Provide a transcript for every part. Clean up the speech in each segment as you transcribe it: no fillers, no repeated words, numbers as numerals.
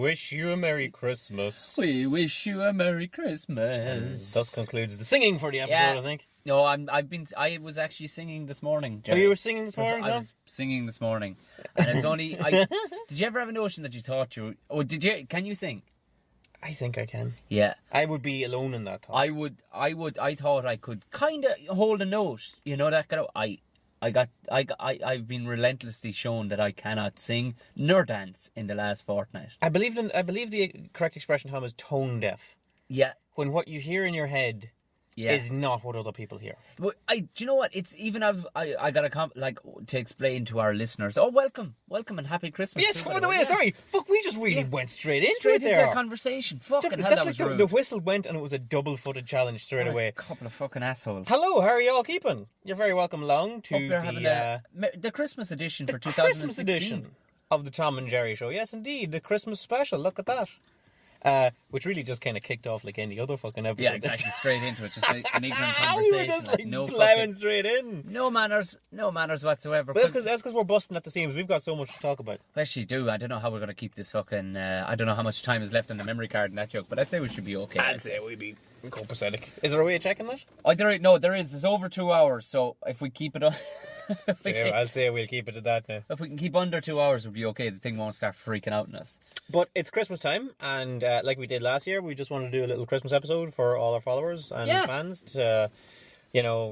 wish you a Merry Christmas. We wish you a Merry Christmas. Thus concludes the singing for the episode, I think. No, I was actually singing this morning, Gerry. Oh, you were singing this morning, I John? was singing this morning. And it's only... did you ever have a notion that you thought you... Oh, can you sing? I think I can. Yeah. I would be alone in that thought. I thought I could kind of hold a note. You know, that kind of... I've been relentlessly shown that I cannot sing nor dance in the last fortnight. I believe the correct expression, Tom, is tone deaf. Yeah. When what you hear in your head is not what other people hear. Well, do you know what? It's even I got to explain to our listeners. Oh, welcome and happy Christmas. Yes, by the way, sorry. Fuck, we just really went straight into it there. Straight into a conversation. Fucking hell, that was rude. The whistle went and it was a double-footed challenge straight away. A couple of fucking assholes. Hello, how are you all keeping? You're very welcome along to the Christmas edition for 2016. Christmas edition of the Tom and Gerry Show. Yes, indeed, the Christmas special. Look at that. Which really just kind of kicked off like any other fucking episode. Yeah, exactly. Straight into it. Just an ignorant conversation. We were just no plowing straight in. No manners whatsoever. But that's because we're busting at the seams. We've got so much to talk about. We actually do. I don't know how we're going to keep this fucking... I don't know how much time is left on the memory card in that joke, but I'd say we should be okay. I'd say we'd be copacetic. Is there a way of checking that? Oh, there is. There's over 2 hours, so if we keep it on... I'll say we'll keep it at that now. If we can keep under 2 hours, we'll be okay. The thing won't start freaking out on us. But it's Christmas time, and like we did last year, we just wanted to do a little Christmas episode for all our followers and fans to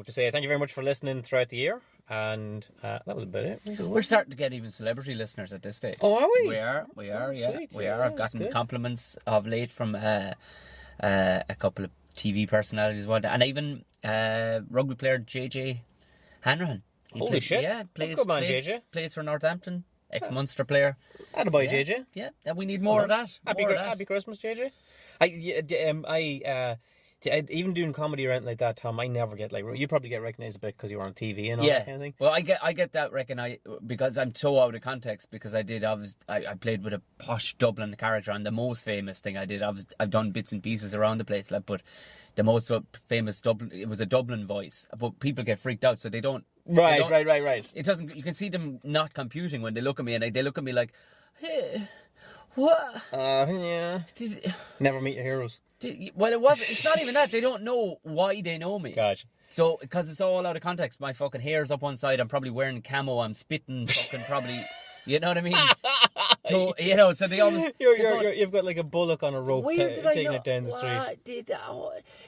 say thank you very much for listening throughout the year. And that was about it. We're starting to get even celebrity listeners at this stage. Oh, are we? We are. Yeah, sweet. we are. I've gotten compliments of late from a couple of TV personalities, and even rugby player JJ Hanrahan. Holy shit! Yeah, good man, JJ. Plays for Northampton, ex-Munster player. Attaboy, JJ. Yeah, and we need more of that. Happy Christmas, JJ. I even doing comedy or anything like that, Tom, I never get you probably get recognised a bit because you're on TV and all that kind of thing. Well, I get that recognized because I'm so out of context because I played with a posh Dublin character, and the most famous thing I did, I've done bits and pieces around the place, but the most famous Dublin, it was a Dublin voice, but people get freaked out, so they don't. Right. It doesn't. You can see them not computing when they look at me, and they look at me like, "Hey, what?" Yeah. Never meet your heroes. It's not even that. They don't know why they know me. Gotcha. So, because it's all out of context. My fucking hair's up one side. I'm probably wearing camo. I'm spitting fucking probably. You know what I mean? So, so they always... You've got like a bullock on a rope taking it down the street.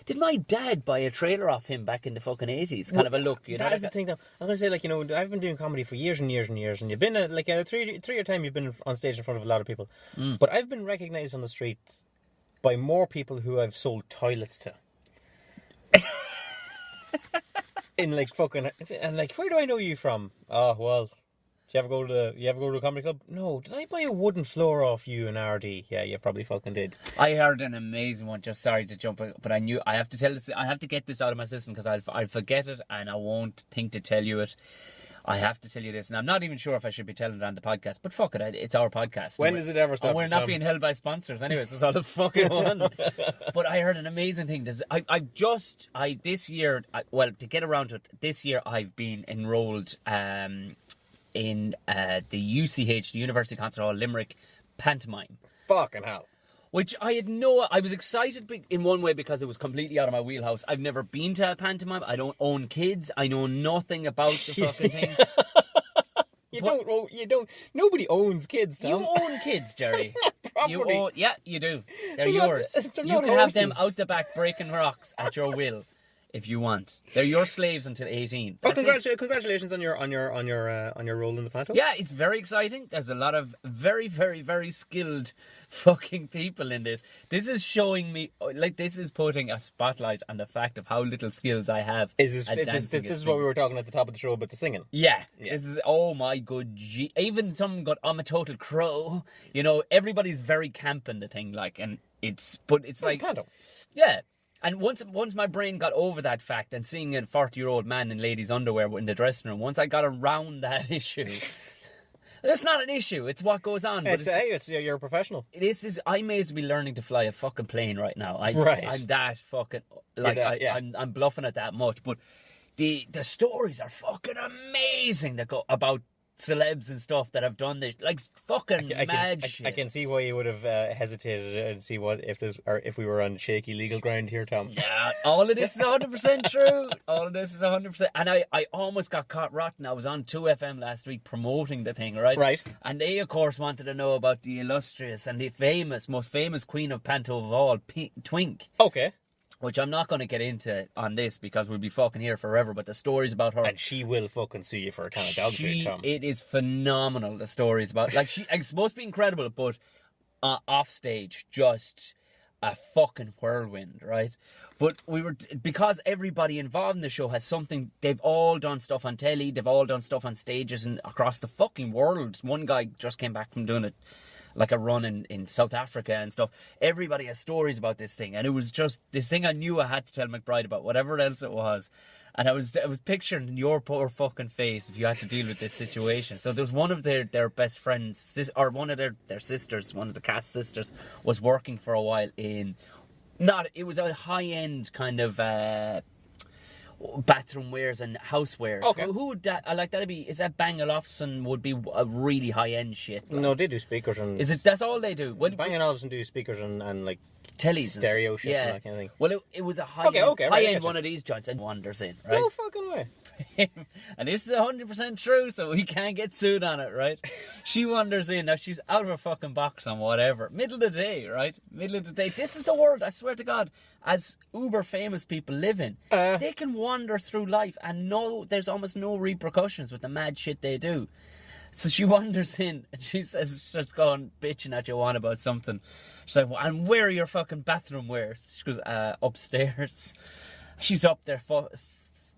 Did my dad buy a trailer off him back in the fucking 80s? Kind of a look, you know? That's the thing, though. I'm going to say, I've been doing comedy for years and years and years, and you've been, a three-year time you've been on stage in front of a lot of people. But I've been recognised on the streets by more people who I've sold toilets to. In fucking... And where do I know you from? Oh, well... Do you ever go to a comedy club? No. Did I buy a wooden floor off you in RD? Yeah, you probably fucking did. I heard an amazing one. Just sorry to jump, but I knew I have to tell this. I have to get this out of my system because I'll forget it and I won't think to tell you it. I have to tell you this, and I'm not even sure if I should be telling it on the podcast. But fuck it, it's our podcast. When does it ever stop? And we're not being held by sponsors, anyways. It's all the fucking one. But I heard an amazing thing. This year, to get around to it, this year I've been enrolled in the UCH, the University Concert Hall Limerick pantomime. Fucking hell. Which I was excited in one way because it was completely out of my wheelhouse. I've never been to a pantomime. I don't own kids. I know nothing about the fucking thing. You don't. Nobody owns kids, Tom. You own kids, Gerry. Property. You do. They're yours. You can have them out the back breaking rocks at your will. If you want, they're your slaves until 18. Oh, congratulations on your role in the panto. Yeah, it's very exciting. There's a lot of very, very, very skilled fucking people in this. This is showing me, this is putting a spotlight on the fact of how little skills I have. This is what we were talking at the top of the show about the singing. Yeah. This is, oh my good even some got, I'm a total crow. Everybody's very camp in the thing, and it's panto. Yeah. And once my brain got over that fact and seeing a 40-year-old man in ladies' underwear in the dressing room, once I got around that issue, it's not an issue. It's what goes on. You're a professional. I may as well be learning to fly a fucking plane right now. I'm that fucking I'm bluffing at that much. But the stories are fucking amazing that go about celebs and stuff that have done this, like fucking mad shit. I can see why you would have hesitated and see what if we were on shaky legal ground here, Tom. Yeah, all of this is 100% true. All of this is 100%. And I almost got caught rotten. I was on 2FM last week promoting the thing, right? Right. And they, of course, wanted to know about the illustrious and the most famous queen of panto of all, Twink. Okay. Which I'm not going to get into on this because we'll be fucking here forever, but the stories about her... And she will fucking sue you for a can of dog food, Tom. It is phenomenal, the stories about... Like, it's supposed to be incredible, but off stage, just a fucking whirlwind, right? But because everybody involved in the show has something... They've all done stuff on telly, they've all done stuff on stages and across the fucking world. One guy just came back from doing it, like a run in South Africa and stuff. Everybody has stories about this thing, and it was just this thing I knew I had to tell McBride about, whatever else it was. And I was picturing your poor fucking face if you had to deal with this situation. So there's one of their best friends, or one of their sisters, one of the cast sisters, was working for a while it was a high-end kind of bathroom wares and housewares. Okay. Who would that? Is that Bang & Olufsen would be a really high end shit? No, they do speakers and. That's all they do? Bang & Olufsen do speakers and like tellies, stereo shit, and that kind of thing. Well, it was a high end one of these joints and wanders in, right? No fucking way. And this is 100% true, so we can't get sued on it, right? She wanders in. Now, she's out of her fucking box on whatever. Middle of the day, right? Middle of the day. This is the world, I swear to God, as uber famous people live in. They can wander through life and there's almost no repercussions with the mad shit they do. So she wanders in and she starts going bitching at you on about something. She's like, well, and where are your fucking bathroom wares? She goes, upstairs. She's up there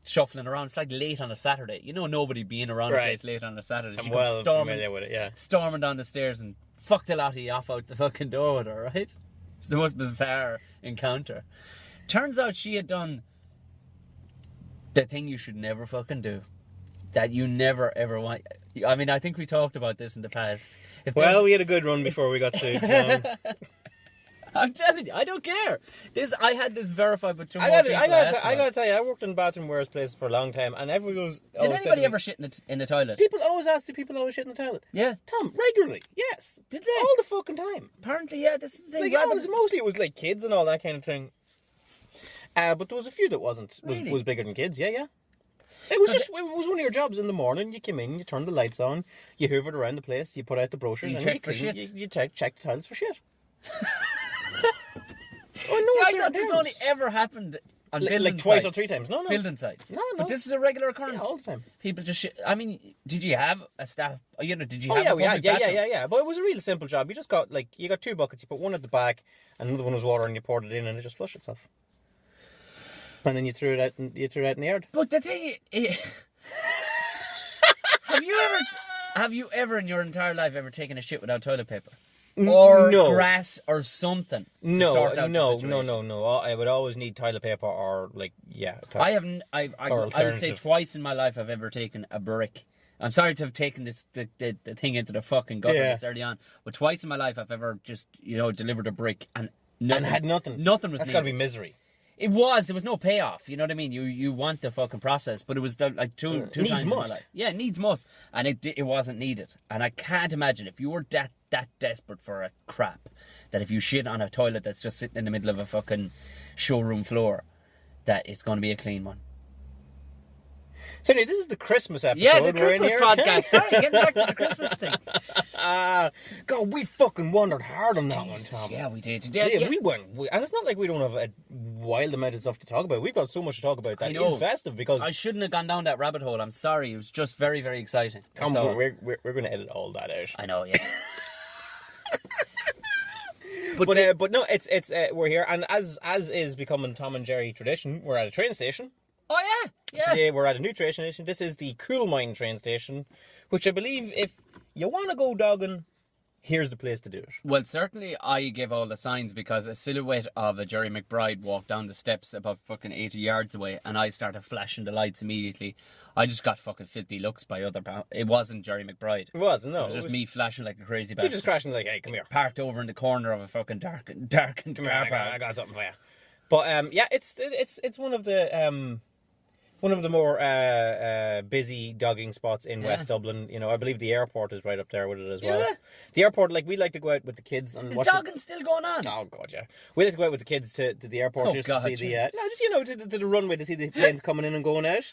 shuffling around. It's like late on a Saturday. You know, nobody being around the place late on a Saturday. I'm well familiar with it, yeah. Storming down the stairs and fucked a lot of you off out the fucking door with her, right? It's the most bizarre encounter. Turns out she had done the thing you should never fucking do. That you never ever want. I mean, I think we talked about this in the past. We had a good run before we got sued. I'm telling you, I don't care. I had this verified with two more people. I gotta tell you, I worked in bathroom wares places for a long time, and everyone goes. Did anybody ever shit in the toilet? People always ask, do people always shit in the toilet? Yeah, Tom, regularly, yes. Did they? All the fucking time. Apparently, yeah. This is the thing. Mostly it was like kids and all that kind of thing. But there was a few that was bigger than kids. Yeah. It was one of your jobs in the morning. You came in, you turned the lights on, you hoovered around the place, you put out the brochures, you and checked for shit. You checked the toilets for shit. I thought this only ever happened on building like twice or three times. No. Building sites. No. But this is a regular occurrence. Yeah, all the time. People just shit. I mean, did you have a staff? Did you have a public bathroom? Yeah. But it was a real simple job. You just got you got two buckets. You put one at the back, and another one was water, and you poured it in, and it just flushed itself. And then you threw it out in the yard. But the thing is, have you ever in your entire life ever taken a shit without toilet paper? Or grass or something? No. I would always need toilet paper or I would say twice in my life I've ever taken a brick. I'm sorry to have taken the thing into the fucking gutter this early on, but twice in my life I've ever just delivered a brick and had nothing. Nothing was. That's needed. Got to be misery. There was no payoff. You know what I mean? You want the fucking process, but it was like two times in my life. Yeah, needs must, and it wasn't needed. And I can't imagine if you were that desperate for a crap that if you shit on a toilet that's just sitting in the middle of a fucking showroom floor, that it's going to be a clean one. So anyway, this is the Christmas episode. Yeah, the Christmas podcast. Sorry, getting back to the Christmas thing. God, we fucking wandered hard on that one, Tom. Yeah, we did. Yeah, we went. And it's not like we don't have a wild amount of stuff to talk about. We've got so much to talk about that is festive because... I shouldn't have gone down that rabbit hole. I'm sorry. It was just very, very exciting. Tom, we're going to edit all that out. I know, yeah. But no, it's we're here, and as is becoming Tom and Gerry tradition, we're at a train station. Oh yeah. Today we're at a new train station. This is the Cool Mine train station, which I believe if you want to go dogging, here's the place to do it. Well, certainly I give all the signs because a silhouette of a Jerry McBride walked down the steps about fucking 80 yards away, and I started flashing the lights immediately. I just got fucking filthy looks by other... It wasn't Jerry McBride. It wasn't, no. It was just me flashing like a crazy bastard. You just crashing like, hey, come here. Parked over in the corner of a fucking darkened car park. I got something for you. But, yeah, it's one of the... one of the more busy dogging spots in West Dublin. You know, I believe the airport is right up there with it as well. Is it? The airport, like, we like to go out with the kids and Is watch dogging still going on? Oh god, yeah. We like to go out with the kids to the airport just to see to the runway to see the planes coming in and going out.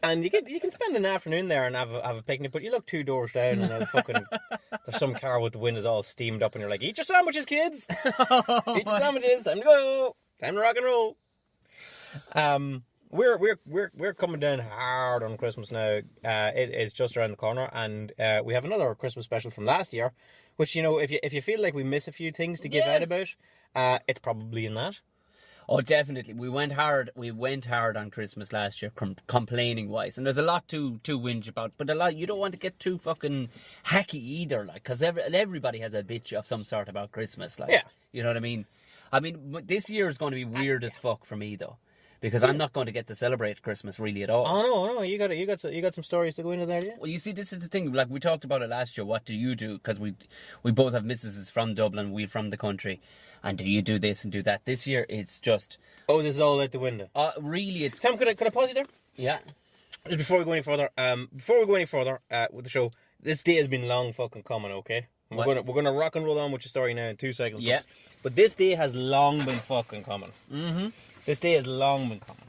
And you can spend an afternoon there and have a picnic, but you look 2 doors down and there's some car with the windows all steamed up and you're like, eat your sandwiches, kids. Eat your sandwiches. Time to go. Time to rock and roll. We're coming down hard on Christmas now. It is just around the corner, and we have another Christmas special from last year, which, you know, if you feel like we miss a few things to give out about, it's probably in that. Oh, definitely. We went hard on Christmas last year, complaining wise, and there's a lot to whinge about. But a lot, you don't want to get too fucking hacky either, like, because everybody has a bitch of some sort about Christmas, like. Yeah. You know what I mean? I mean, this year is going to be weird as fuck for me though, because I'm not going to get to celebrate Christmas really at all. Oh no, you got some stories to go into there, yeah? Well, you see, this is the thing. Like, we talked about it last year. What do you do? Because we both have missuses from Dublin, we from the country. And do you do this and do that? This year, it's just... Oh, this is all out the window. Really, it's... Tom, could I pause you there? Yeah. Just before we go any further, with the show, this day has been long fucking coming, okay? We're gonna rock and roll on with your story now in 2 seconds. Yeah. But this day has long been fucking coming. Mm-hmm. This day has long been coming.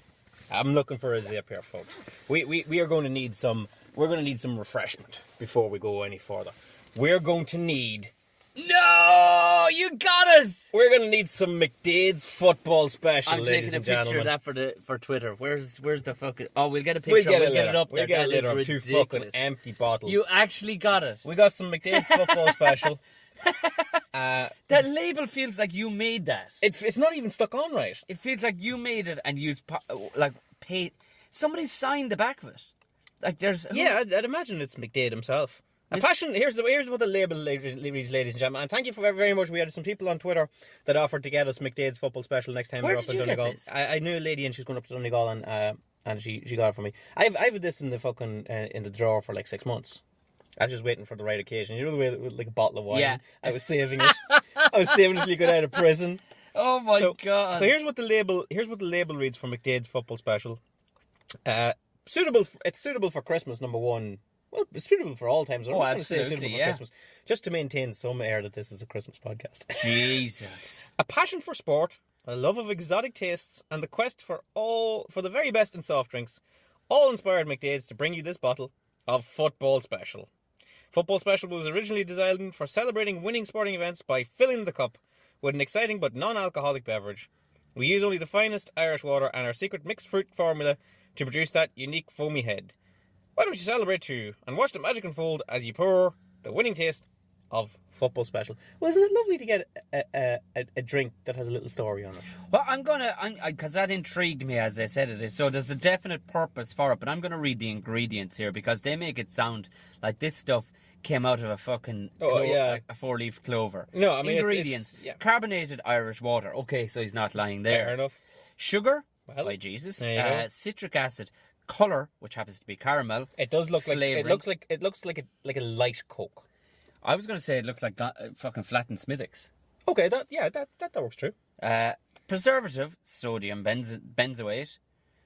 I'm looking for a zip here, folks. We are going to need some... We're going to need some refreshment before we go any further. We're going to need... No! You got it! We're going to need some McDade's football special, ladies and I'm gentlemen. taking a picture of that for Twitter. Where's the fucking... Oh, we'll get a picture. We'll get it up there. We'll get a That later is of 2 ridiculous. fucking empty bottles. You actually got it. We got some McDade's football special. That label feels like you made that. It's not even stuck on right. It feels like you made it and used paid. Somebody signed the back of it. Like there's I'd imagine it's McDade himself. A passion. Here's what the label reads, ladies and gentlemen. And thank you very much. We had some people on Twitter that offered to get us McDade's football special next time Where we're up did in you get Donegal. this? I knew a lady and she's going up to Donegal and she got it for me. I've had this in the fucking in the drawer for like 6 months. I was just waiting for the right occasion. You know the way with like a bottle of wine. Yeah. I was saving it. I was saving it till you got out of prison. Oh my god! So here's what the label reads for McDade's football special. Suitable. It's suitable for Christmas. Number one. Well, it's suitable for all times. Oh, absolutely, for Christmas, just to maintain some air that this is a Christmas podcast. Jesus. A passion for sport, a love of exotic tastes, and the quest for the very best in soft drinks, all inspired McDade's to bring you this bottle of Football Special. Football Special was originally designed for celebrating winning sporting events by filling the cup with an exciting but non-alcoholic beverage. We use only the finest Irish water and our secret mixed fruit formula to produce that unique foamy head. Why don't you celebrate too and watch the magic unfold as you pour the winning taste of Football Special? Well, isn't it lovely to get a drink that has a little story on it? Well, because that intrigued me as they said it. So there's a definite purpose for it, but I'm going to read the ingredients here because they make it sound like this stuff came out of a fucking a 4-leaf clover. No, I mean ingredients: carbonated Irish water. Okay, so he's not lying there. Fair enough. Sugar, by Jesus. Citric acid. Colour, which happens to be caramel. It does look flavoring. like it looks like a light Coke. I was going to say it looks like fucking flattened Smithwick's. Okay, that works true. Preservative, sodium benzoate.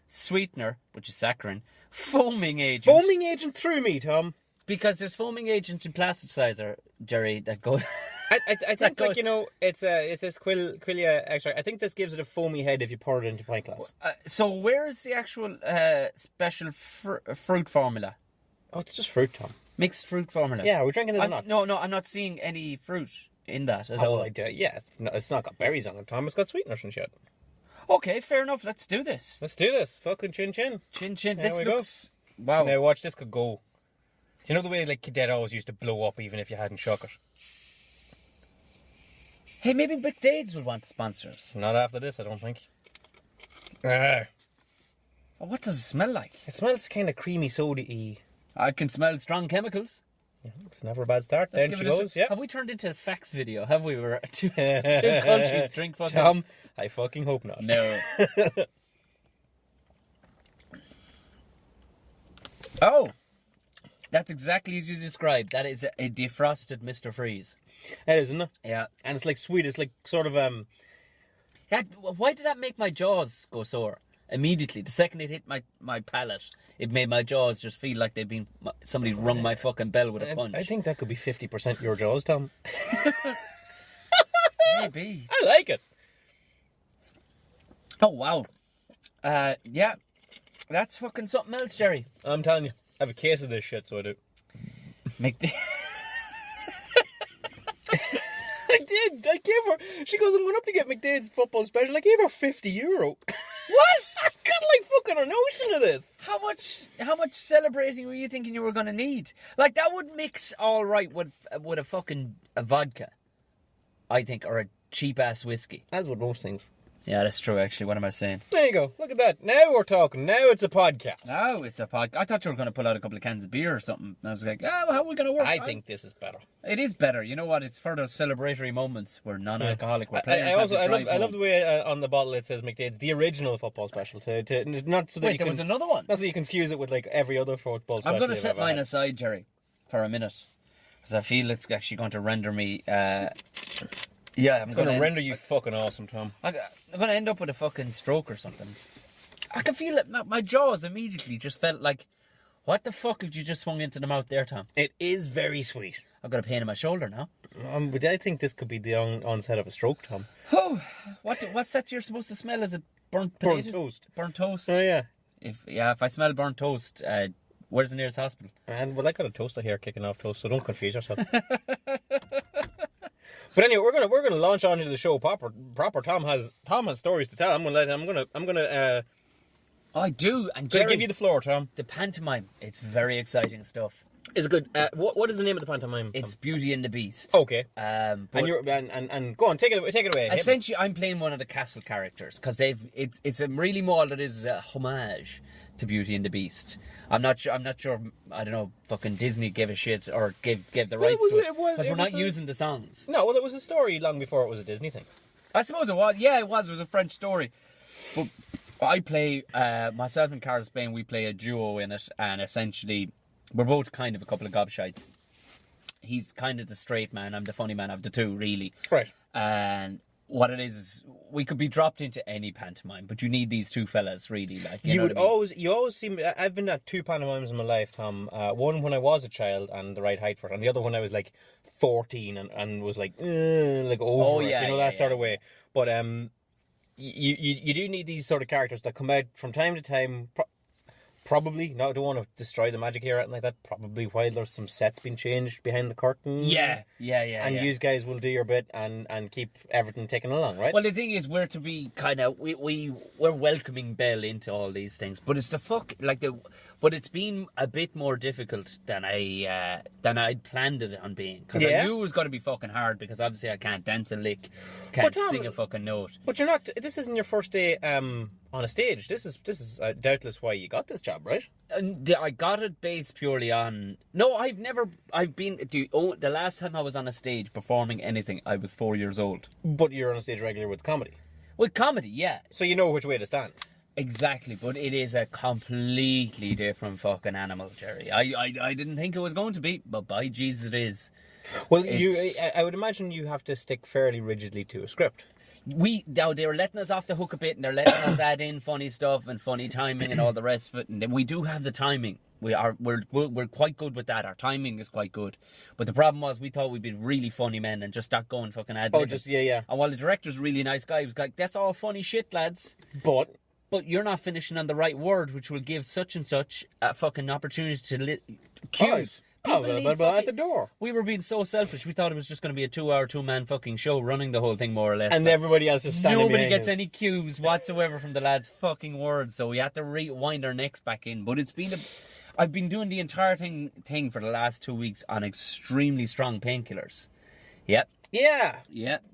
Sweetener, which is saccharin. Foaming agent. Foaming agent through me, Tom. Because there's foaming agent in plasticizer, Gerry, that goes... I think, like, you know, it's this Quillia extract. I think this gives it a foamy head if you pour it into pint glass. So where's the actual special fruit formula? Oh, it's just fruit, Tom. Mixed fruit formula. Yeah, we're drinking this or not? No, I'm not seeing any fruit in that at all. Well, no, it's not got berries on it, Tom. It's got sweeteners and shit. Okay, fair enough. Let's do this. Fucking chin chin. Chin chin. There This we looks... Wow. Now watch, this could go. Do you know the way like Cadet always used to blow up even if you hadn't shook it? Hey, maybe McDade's will want to sponsor us. Not after this, I don't think. What does it smell like? It smells kind of creamy soda-y. I can smell strong chemicals. It's never a bad start. Let's Then give she it a goes, yeah. Have we turned into a facts video? Have we? We're two countries drink fucking... Tom, I fucking hope not. No. Oh! That's exactly as you described. That is a defrosted Mr. Freeze. It is, isn't it? Yeah. And it's like sweet. It's like sort of Why did that make my jaws go sore? Immediately, the second it hit my palate, it made my jaws just feel like somebody rung my fucking bell with a punch. I think that could be 50% your jaws, Tom. Maybe. I like it. Oh, wow. Yeah. That's fucking something else, Gerry. I'm telling you. I have a case of this shit, so I do. I did. I gave her... She goes, I'm going up to get McDade's football special. I gave her €50. What? I got like fucking a notion of this. How much celebrating were you thinking you were going to need? Like, that would mix all right with a fucking vodka, I think, or a cheap-ass whiskey. As with most things. Yeah, that's true, actually. What am I saying? There you go. Look at that. Now we're talking. Now it's a podcast. Now it's a podcast. I thought you were going to pull out a couple of cans of beer or something. And I was like, oh, how are we going to work? I think this is better. It is better. You know what? It's for those celebratory moments. We're non-alcoholic. We're players. I love the way on the bottle it says McDade's the original football special. Not so that Wait, there was another one? Not so you confuse it with like every other football special. I'm going to set mine aside, Gerry, for a minute. Because I feel it's actually going to render me... Yeah, it's going to render you fucking awesome, Tom. I'm going to end up with a fucking stroke or something. I can feel it. My jaws immediately just felt like, what the fuck have you just swung into the mouth there, Tom? It is very sweet. I've got a pain in my shoulder now. But I think this could be the onset of a stroke, Tom. Oh, what's that you're supposed to smell? Is it burnt potatoes? Burnt toast. Burnt toast. Oh, yeah. If I smell burnt toast, where's the nearest hospital? Well, I got a toaster here kicking off toast, so don't confuse yourself. But anyway, we're gonna launch on into the show proper. Tom has stories to tell. I'm gonna. I do, and Gerry, give you the floor, Tom. The pantomime. It's very exciting stuff. It's good. What is the name of the pantomime? It's Beauty and the Beast. Okay. And go on, take it away. Essentially, I'm playing one of the castle characters because it's a really more that is a homage to Beauty and the Beast. I'm not sure. I don't know. Fucking Disney gave a shit or gave the rights to it. But we're not using the songs. No, well, it was a story long before it was a Disney thing. I suppose it was. Yeah, it was. It was a French story. But I play myself and Carl Spain. We play a duo in it, and essentially we're both kind of a couple of gobshites. He's kind of the straight man. I'm the funny man of the two, really. Right. And what it is, we could be dropped into any pantomime, but you need these two fellas, really. Like you always see me. I've been at two pantomimes in my life, Tom. One when I was a child and the right height for it, and the other when I was like 14 and was like over it, that sort of way. But you do need these sort of characters that come out from time to time. Probably, no, I don't want to destroy the magic here or anything like that. Probably while there's some sets being changed behind the curtain. Yeah. And you guys will do your bit and keep everything ticking along, right? Well, the thing is, we're to be kind of we're welcoming Belle into all these things, but it's but it's been a bit more difficult than I'd planned it on being, because I knew it was going to be fucking hard, because obviously I can't dance a lick, can't sing a fucking note. But you're not. This isn't your first day on a stage. This is doubtless why you got this job, right? I got it based purely on... No, I've been... The last time I was on a stage performing anything, I was 4 years old. But you're on a stage regular with comedy? With comedy, yeah. So you know which way to stand? Exactly, but it is a completely different fucking animal, Gerry. I didn't think it was going to be, but by Jesus it is. Well, I would imagine you have to stick fairly rigidly to a script. They were letting us off the hook a bit, and they're letting us add in funny stuff and funny timing and all the rest of it. And we do have the timing. We're quite good with that. Our timing is quite good. But the problem was, we thought we'd be really funny men and just start going fucking ad-libbing. Oh, just yeah. And while the director's a really nice guy, he was like, "That's all funny shit, lads. But you're not finishing on the right word, which will give such and such a fucking opportunity to cues." At the door. We were being so selfish. We thought it was just going to be a 2-hour, 2-man fucking show running the whole thing, more or less. And everybody else is standing Nobody gets any cues whatsoever from the lads' fucking words, so we had to rewind our necks back in. But I've been doing the entire thing for the last 2 weeks on extremely strong painkillers. Yep. Yeah.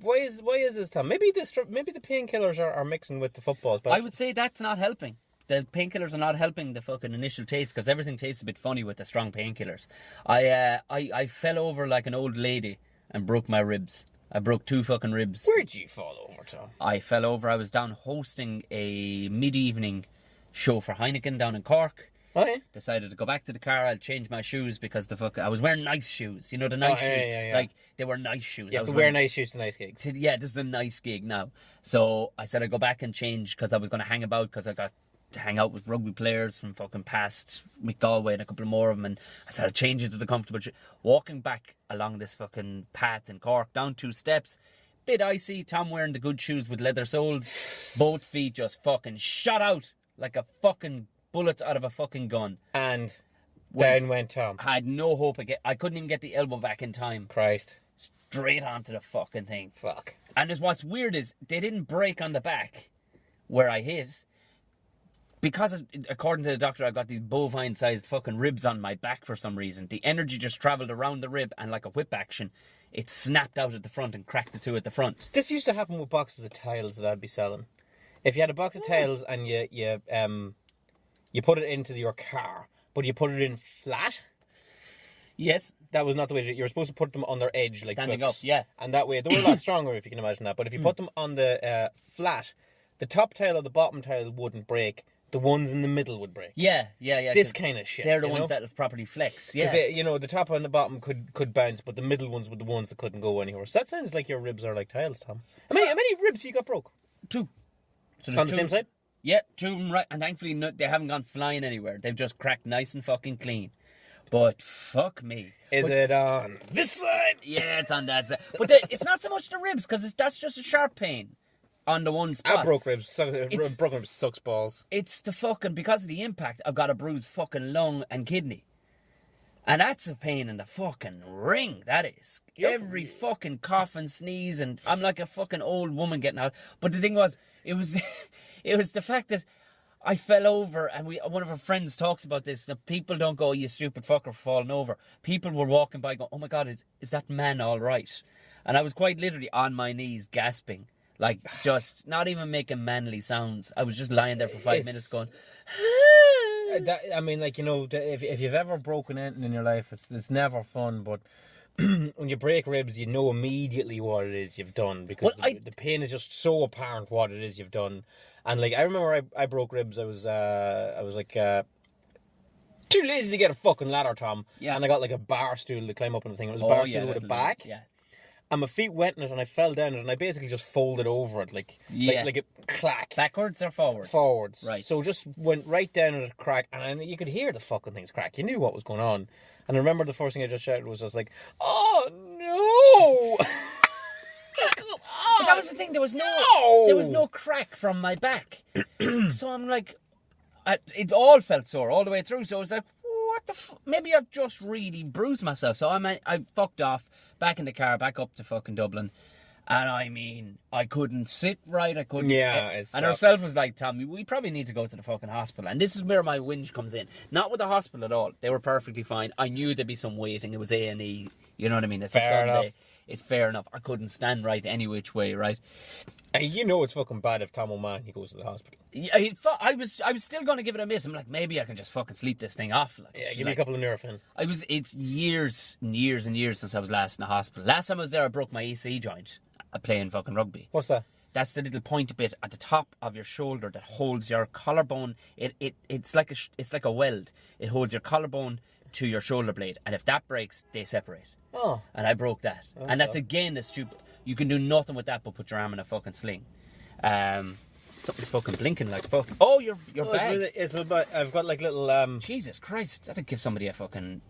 Why is this, Tom? Maybe the painkillers are mixing with the footballs. But I would say that's not helping. The painkillers are not helping the fucking initial taste, because everything tastes a bit funny with the strong painkillers. I fell over like an old lady and broke my ribs. I broke 2 fucking ribs. Where'd you fall over, Tom? I fell over. I was down hosting a mid-evening show for Heineken down in Cork. Oh, yeah. Decided to go back to the car. I'll change my shoes because I was wearing nice shoes. You know, the nice shoes. Yeah. Like, they were nice shoes. You have to wear nice shoes to nice gigs. Yeah, this is a nice gig now. So I said I'd go back and change because I was going to hang about because I got to hang out with rugby players from fucking past Galway and a couple more of them. And I said I'd change into the comfortable shoes. Walking back along this fucking path in Cork, down 2 steps, bit icy. Tom wearing the good shoes with leather soles. Both feet just fucking shot out like a fucking bullet out of a fucking gun. And down went Tom. Had no hope again. I couldn't even get the elbow back in time. Christ. Straight onto the fucking thing. Fuck. And what's weird is they didn't break on the back where I hit. Because, according to the doctor, I got these bovine-sized fucking ribs on my back for some reason. The energy just travelled around the rib and like a whip action, it snapped out at the front and cracked the 2 at the front. This used to happen with boxes of tiles that I'd be selling. If you had a box of tiles and you put it into your car, but you put it in flat. Yes. That was not the way you were supposed to put them on their edge, like standing books. up, yeah. And that way, they were a lot stronger, if you can imagine that. But if you put them on the flat, the top tile or the bottom tile wouldn't break. The ones in the middle would break. Yeah. This kind of shit. They're the ones that'll properly flex. Yeah. Because the top and the bottom could bounce, but the middle ones were the ones that couldn't go anywhere. So that sounds like your ribs are like tiles, Tom. How many ribs you got broke? 2. So on the same side? Yeah, 2 of them right. And thankfully, they haven't gone flying anywhere. They've just cracked nice and fucking clean. But fuck me. Is it on this side? Yeah, it's on that side. But it's not so much the ribs, because that's just a sharp pain on the one spot. I broke ribs. Broken ribs sucks balls. It's the fucking, because of the impact, I've got a bruised fucking lung and kidney. And that's a pain in the fucking ring, that is. Every fucking cough and sneeze, and I'm like a fucking old woman getting out. But the thing was, it was the fact that I fell over, and one of our friends talks about this. The people don't go, you stupid fucker, for falling over. People were walking by going, oh my God, is that man all right? And I was quite literally on my knees gasping. Like, just not even making manly sounds. I was just lying there for 5 minutes going, if you've ever broken anything in your life, it's never fun, but when you break ribs, you know immediately what it is you've done, because the pain is just so apparent what it is you've done. And like, I remember I broke ribs. I was like too lazy to get a fucking ladder, Tom. Yeah. And I got like a bar stool to climb up on the thing. It was a bar stool with a back. Yeah. And my feet went in it, and I fell down it, and I basically just folded over it, like a clack. Backwards or forwards? Forwards. Right. So just went right down at a crack, and you could hear the fucking things crack. You knew what was going on. And I remember the first thing I just shouted was just like, oh no! But that was the thing, there was no crack from my back. So I'm like, it all felt sore all the way through, so I was like, what the maybe I've just really bruised myself. So I fucked off, back in the car, back up to fucking Dublin. And I mean, I couldn't sit right, I couldn't... Yeah, and herself was like, Tommy, we probably need to go to the fucking hospital. And this is where my whinge comes in. Not with the hospital at all. They were perfectly fine. I knew there'd be some waiting. It was A&E. You know what I mean? It's fair a Sunday. enough. It's fair enough. I couldn't stand right any which way, right? And you know it's fucking bad if Tom O'Mahony goes to the hospital. I was still going to give it a miss. I'm like, maybe I can just fucking sleep this thing off. Like, yeah, give me a couple of Nurofen. It's years and years and years since I was last in the hospital. Last time I was there, I broke my AC joint playing fucking rugby. What's that? That's the little pointy bit at the top of your shoulder that holds your collarbone. It's like a weld. It holds your collarbone to your shoulder blade, and if that breaks, they separate. Oh. And I broke that. And that's again the stupid. You can do nothing with that but put your arm in a fucking sling. Something's fucking blinking like fuck. Oh, your bag. It's my bag. I've got like little Jesus Christ! That'd give somebody a fucking.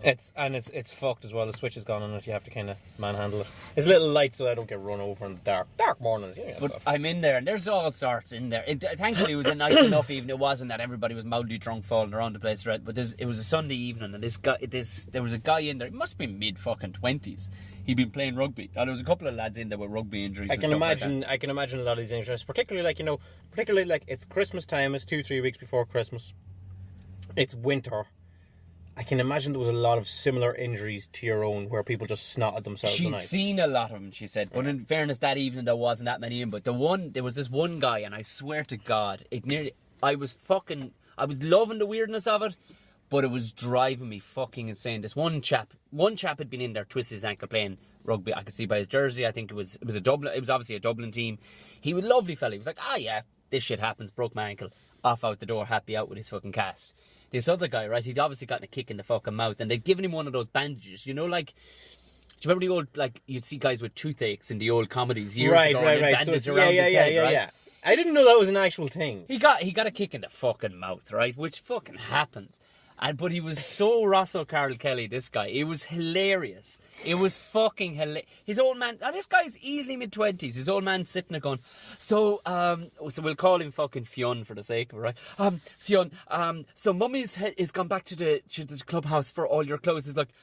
It's fucked as well. The switch is gone on it. You have to kind of manhandle it. It's a little light so I don't get run over in the dark mornings. Yeah, but stuff. I'm in there, and there's all sorts in there. Thankfully, it was a nice enough evening. It wasn't that everybody was mildly drunk, falling around the place, right? But it was a Sunday evening, and there was a guy in there. He must be mid fucking 20s. He'd been playing rugby. And there was a couple of lads in there with rugby injuries. I can imagine a lot of these injuries, particularly like it's Christmas time. It's 2-3 weeks before Christmas. It's winter. I can imagine there was a lot of similar injuries to your own where people just snotted themselves. She'd seen a lot of them, she said. But in fairness, that evening there wasn't that many in. But there was this one guy, and I swear to God, I was loving the weirdness of it, but it was driving me fucking insane. This one chap had been in there, twisted his ankle playing rugby. I could see by his jersey. I think it was obviously a Dublin team. He was a lovely fella. He was like, yeah, this shit happens, broke my ankle, off out the door, happy out with his fucking cast. This other guy, right, he'd obviously gotten a kick in the fucking mouth, and they'd given him one of those bandages, you know, like, do you remember the old, like, you'd see guys with toothaches in the old comedies years ago, and bandage So around his head, right? Yeah. I didn't know that was an actual thing. He got a kick in the fucking mouth, right, which fucking happens. But he was so Russell Carl Kelly, this guy. It was hilarious. It was fucking hilarious. His old man, now this guy's easily mid-20s. His old man's sitting there going, so we'll call him fucking Fionn for the sake of it, right? Fionn, so Mummy's is gone back to the clubhouse for all your clothes. He's like,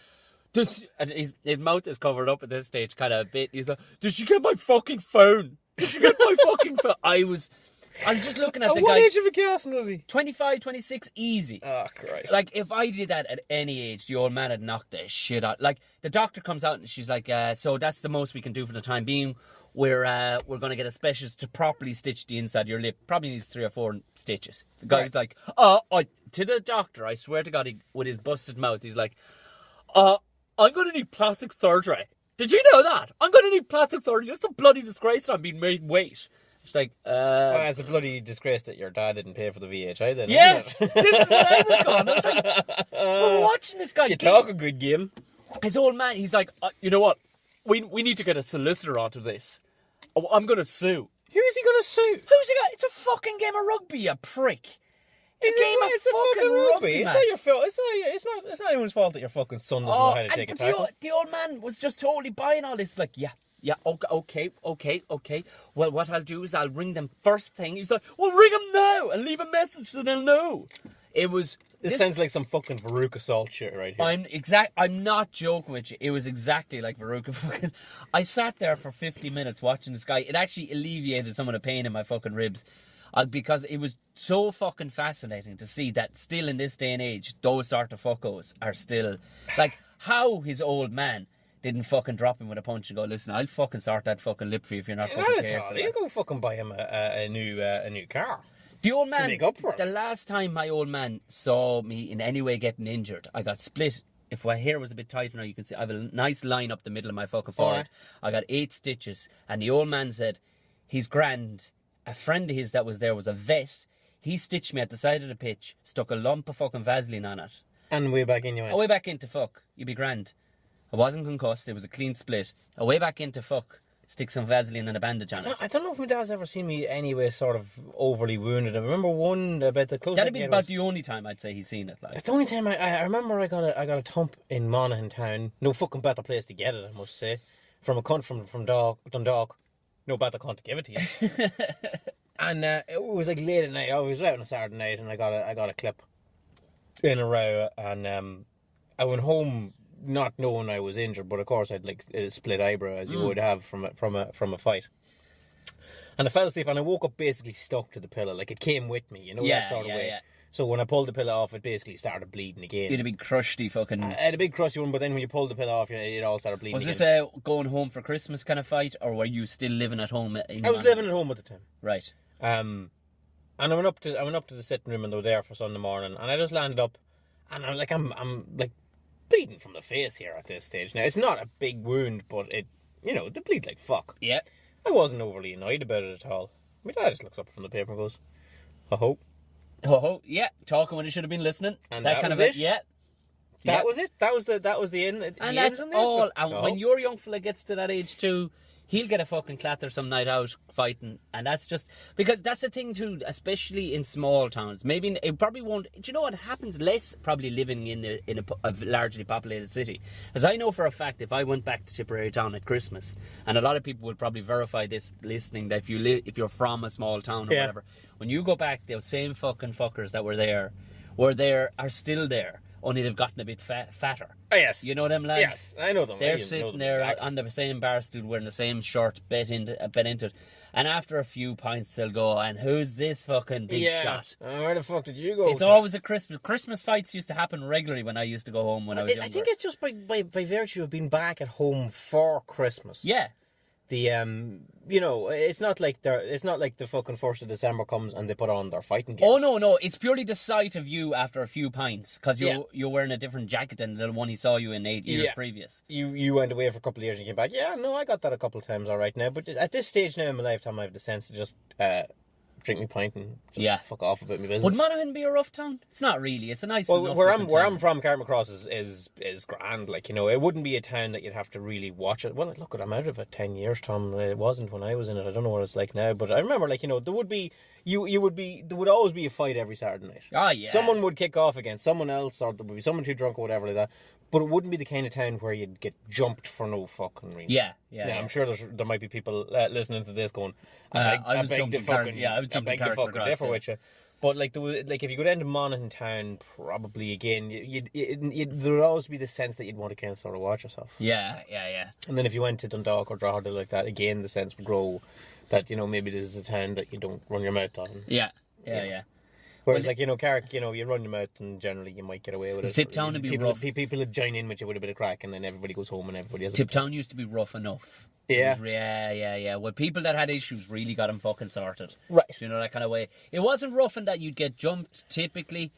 and his mouth is covered up at this stage kind of a bit. He's like, did she get my fucking phone? Did she get my fucking phone? I'm just looking at the guy. What age of a gas was he? 25, 26, easy. Oh, Christ. Like, if I did that at any age, the old man had knocked the shit out. Like, the doctor comes out and she's like, so that's the most we can do for the time being. We're going to get a specialist to properly stitch the inside of your lip. Probably needs 3 or 4 stitches. The guy's like, to the doctor, I swear to God, with his busted mouth, he's like, I'm going to need plastic surgery. Did you know that? I'm going to need plastic surgery. It's a bloody disgrace that I'm being made wait. It's like, well, it's a bloody disgrace that your dad didn't pay for the VHI then. Yeah, Isn't it? this is what I was going. I was like, we're watching this guy. You talk a good game. His old man, he's like, you know what? We need to get a solicitor onto this. I'm going to sue. Who is he going to sue? Who's he got? It's a fucking game of rugby, you prick. It's a fucking rugby. It's not your fault. It's not anyone's fault that your fucking son doesn't know how to take a tackle. The old man was just totally buying all this. Like, yeah, okay. Well, what I'll do is I'll ring them first thing. He's like, well, ring them now and leave a message so they'll know. This sounds like some fucking Veruca Salt shit right here. I'm not joking with you. It was exactly like Veruca fucking. I sat there for 50 minutes watching this guy. It actually alleviated some of the pain in my fucking ribs. Because it was so fucking fascinating to see that still in this day and age, those sort of fuckos are still... Like, how his old man didn't fucking drop him with a punch and go, listen, I'll fucking sort that fucking lip for you if you're not fucking careful. You go fucking buy him a new car. The old man... Make up for it. The last time my old man saw me in any way getting injured, I got split. If my hair was a bit tighter now, you can see I have a nice line up the middle of my fucking forehead. I got 8 stitches. And the old man said, he's grand... A friend of his that was there was a vet. He stitched me at the side of the pitch, stuck a lump of fucking Vaseline on it. And way back in you went. Way back into fuck. You'd be grand. I wasn't concussed. It was a clean split. Way back into fuck. Stick some Vaseline and a bandage on it. I don't know if my dad's ever seen me anyway sort of overly wounded. I remember one about the close. That'd be about the only time I'd say he's seen it. Like. The only time I remember I got a thump in Monaghan town. No fucking better place to get it, I must say. From a cunt from Dundalk. No better cunt to give it to you. And it was like late at night. I was out on a Saturday night, and I got a clip in a row, and I went home not knowing I was injured, but of course I'd like a split eyebrow as you would have from a fight. And I fell asleep, and I woke up basically stuck to the pillow, like it came with me, that sort of way. Yeah. So when I pulled the pillow off, it basically started bleeding again. You had a big crusty fucking... I had a big crusty one, but then when you pulled the pillow off, it all started bleeding again. Was this a going home for Christmas kind of fight, or were you still living at home? I was living at home at the time. Right. And I went up to the sitting room, and they were there for Sunday morning, and I just landed up, and I'm like bleeding from the face here at this stage. Now it's not a big wound, but it they bleed like fuck. Yeah. I wasn't overly annoyed about it at all. My dad just looks up from the paper and goes, "Oh, yeah, talking when he should have been listening." And that kind of it. Yeah. That was it. That was the end. And that's all. And when your young fella gets to that age too, he'll get a fucking clatter some night out fighting, and that's just because that's the thing too, especially in small towns. Maybe it probably won't. Do you know what happens less? Probably living in a largely populated city, as I know for a fact. If I went back to Tipperary town at Christmas, and a lot of people will probably verify this listening, that if you're from a small town or whatever, when you go back, those same fucking fuckers that were there are still there. Only they've gotten a bit fatter. Oh, yes. You know them lads? Yes, I know them. They're sitting there on the same bar stool wearing the same shirt, bet into it. And after a few pints, they'll go, and who's this fucking big shot? Where the fuck did you go? It's always a Christmas. Christmas fights used to happen regularly when I used to go home when I was younger. I think it's just by virtue of being back at home for Christmas. Yeah. The it's not like the fucking 1st of December comes and they put on their fighting gear. Oh no, it's purely the sight of you after a few pints, because you're wearing a different jacket than the one he saw you in 8 years previous. You went away for a couple of years and came back. Yeah, no, I got that a couple of times all right now. But at this stage now in my lifetime, I have the sense to just drink me pint and just fuck off about my business. Would Monaghan be a rough town? It's not really. It's a nice well, enough where town. I'm from, Carrickmacross is grand. Like, you know, it wouldn't be a town that you'd have to really watch it. Well, look, I'm out of it 10 years, Tom. It wasn't when I was in it. I don't know what it's like now, but I remember, like, you know, there would always be a fight every Saturday night. Oh, yeah. Someone would kick off against someone else, or there would be someone too drunk or whatever like that. But it wouldn't be the kind of town where you'd get jumped for no fucking reason. Yeah. I'm sure there might be people listening to this going, I was jumping the fucking differ with you. But like if you go down to Monaghan town, probably again, there would always be the sense that you'd want to kind of sort of watch yourself. Yeah. And then if you went to Dundalk or Drogheda like that, again the sense would grow that, you know, maybe this is a town that you don't run your mouth on. Yeah. Whereas, like, you know, Carrick, you know, you run your mouth and generally you might get away with it. Tiptown would be rough. People would join in with you with a bit of crack, and then everybody goes home and everybody has Tiptown used to be rough enough. Yeah. Yeah. Well, people that had issues really got them fucking sorted. Right. You know, that kind of way. It wasn't rough in that you'd get jumped, typically,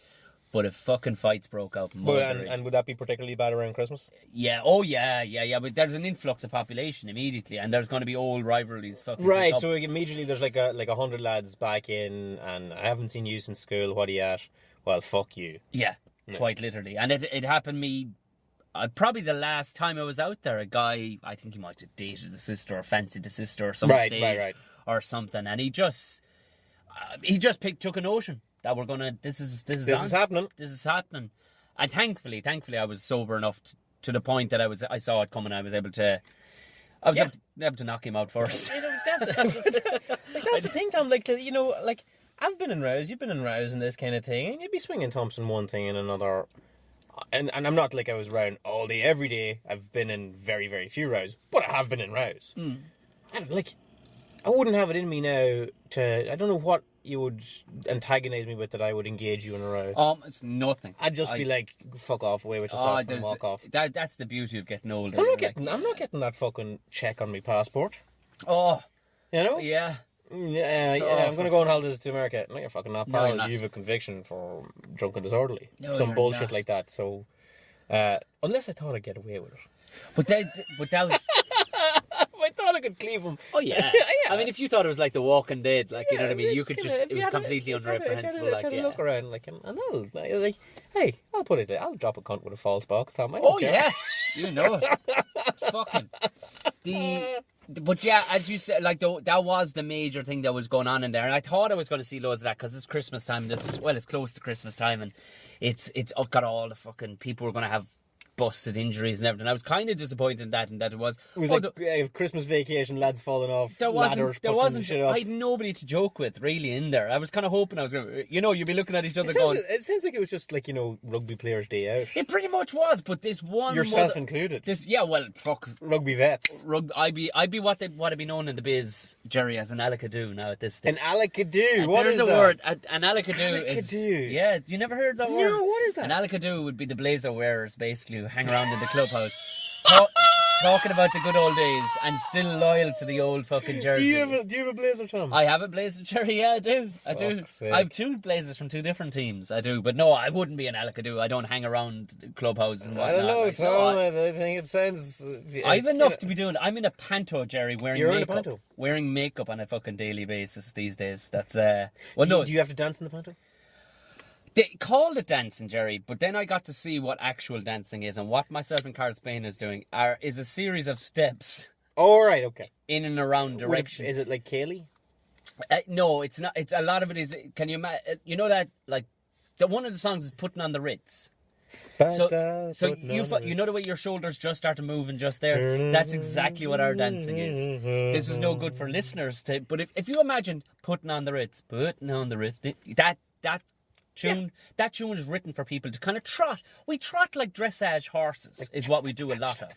but if fucking fights broke out... and would that be particularly bad around Christmas? Yeah. Oh, yeah. But there's an influx of population immediately, and there's going to be old rivalries fucking... Right, so immediately there's like 100 lads back in, and I haven't seen you since school, what are you at? Well, fuck you. Yeah, quite literally. And it happened me... probably the last time I was out there, a guy, I think he might have dated the sister or fancied the sister or some stage or something, and he just took a notion that we're gonna. This is happening. This is happening, and thankfully, I was sober enough to the point that I saw it coming. I was able to knock him out first. You know, that's the thing, Tom. Like, you know, like I've been in rows, you've been in rows and this kind of thing, and you'd be swinging Thompson one thing and another. And I'm not like I was around all day, every day. I've been in very, very few rows, but I have been in rows. And like, I wouldn't have it in me now to. I don't know what you would antagonise me with that I would engage you in a row. It's nothing. I'd just be like, fuck off, away with yourself, and walk off. That's the beauty of getting older. So I'm not getting that fucking check on my passport. Oh, you know? Yeah. Yeah, I'm going to go on holidays to America. No, you're fucking not, pal. You have a conviction for drunk and disorderly. Some bullshit like that. So, unless I thought I'd get away with it. But that was... I thought I could cleave him. Oh, yeah. I mean, if you thought it was like The Walking Dead, like, you know what I mean? You could it was completely unreprehensible. If you look around, like, and I'll, like, hey, I'll put it there. I'll drop a cunt with a false box, Tom. Yeah. You know it. Fucking... But yeah, as you said, like that was the major thing that was going on in there, and I thought I was going to see loads of that because it's Christmas time. It's close to Christmas time, and it's got all the fucking people who are going to have busted injuries and everything. I was kind of disappointed in that, and that it was like Christmas vacation, lads falling off ladders. Shit up. I had nobody to joke with really in there. I was kind of hoping I was going to, you know, you'd be looking at each other going... It sounds like it was just like, you know, rugby players' day out. It pretty much was, but this one... Yourself included. Fuck. Rugby vets. I'd be what I'd be known in the biz, Gerry, as an alakadoo now at this stage. An alakadoo? What is that? There's a word. An alakadoo is... Yeah, you never heard that word? No, what is that? An alakadoo would be the blazer wearers, basically, who hang around in the clubhouse. Talking about the good old days and still loyal to the old fucking jersey. Do you have a blazer, Tom? I have a blazer, Gerry. Yeah, I do. I have two blazers from two different teams. I do, but no, I wouldn't be an alakadoo. I don't hang around clubhouses and whatnot. I don't know, Tom. I think it sounds. I've enough to be doing. I'm in a panto, Gerry, wearing You're makeup. in a panto? Wearing makeup on a fucking daily basis these days. That's Do you have to dance in the panto? They called it dancing, Gerry, but then I got to see what actual dancing is, and what myself and Carl Spain is doing is a series of steps. Oh, right, okay. In and around direction. Is it like Kaylee? No, it's not. It's a lot of it is. Can you imagine? You know that like one of the songs is "Putting on the Ritz." So you know the way your shoulders just start to move and just there. That's exactly what our dancing is. This is no good for listeners but if you imagine putting on the Ritz, that tune. That tune is written for people to kind of trot. We trot like dressage horses, is what we do a lot of.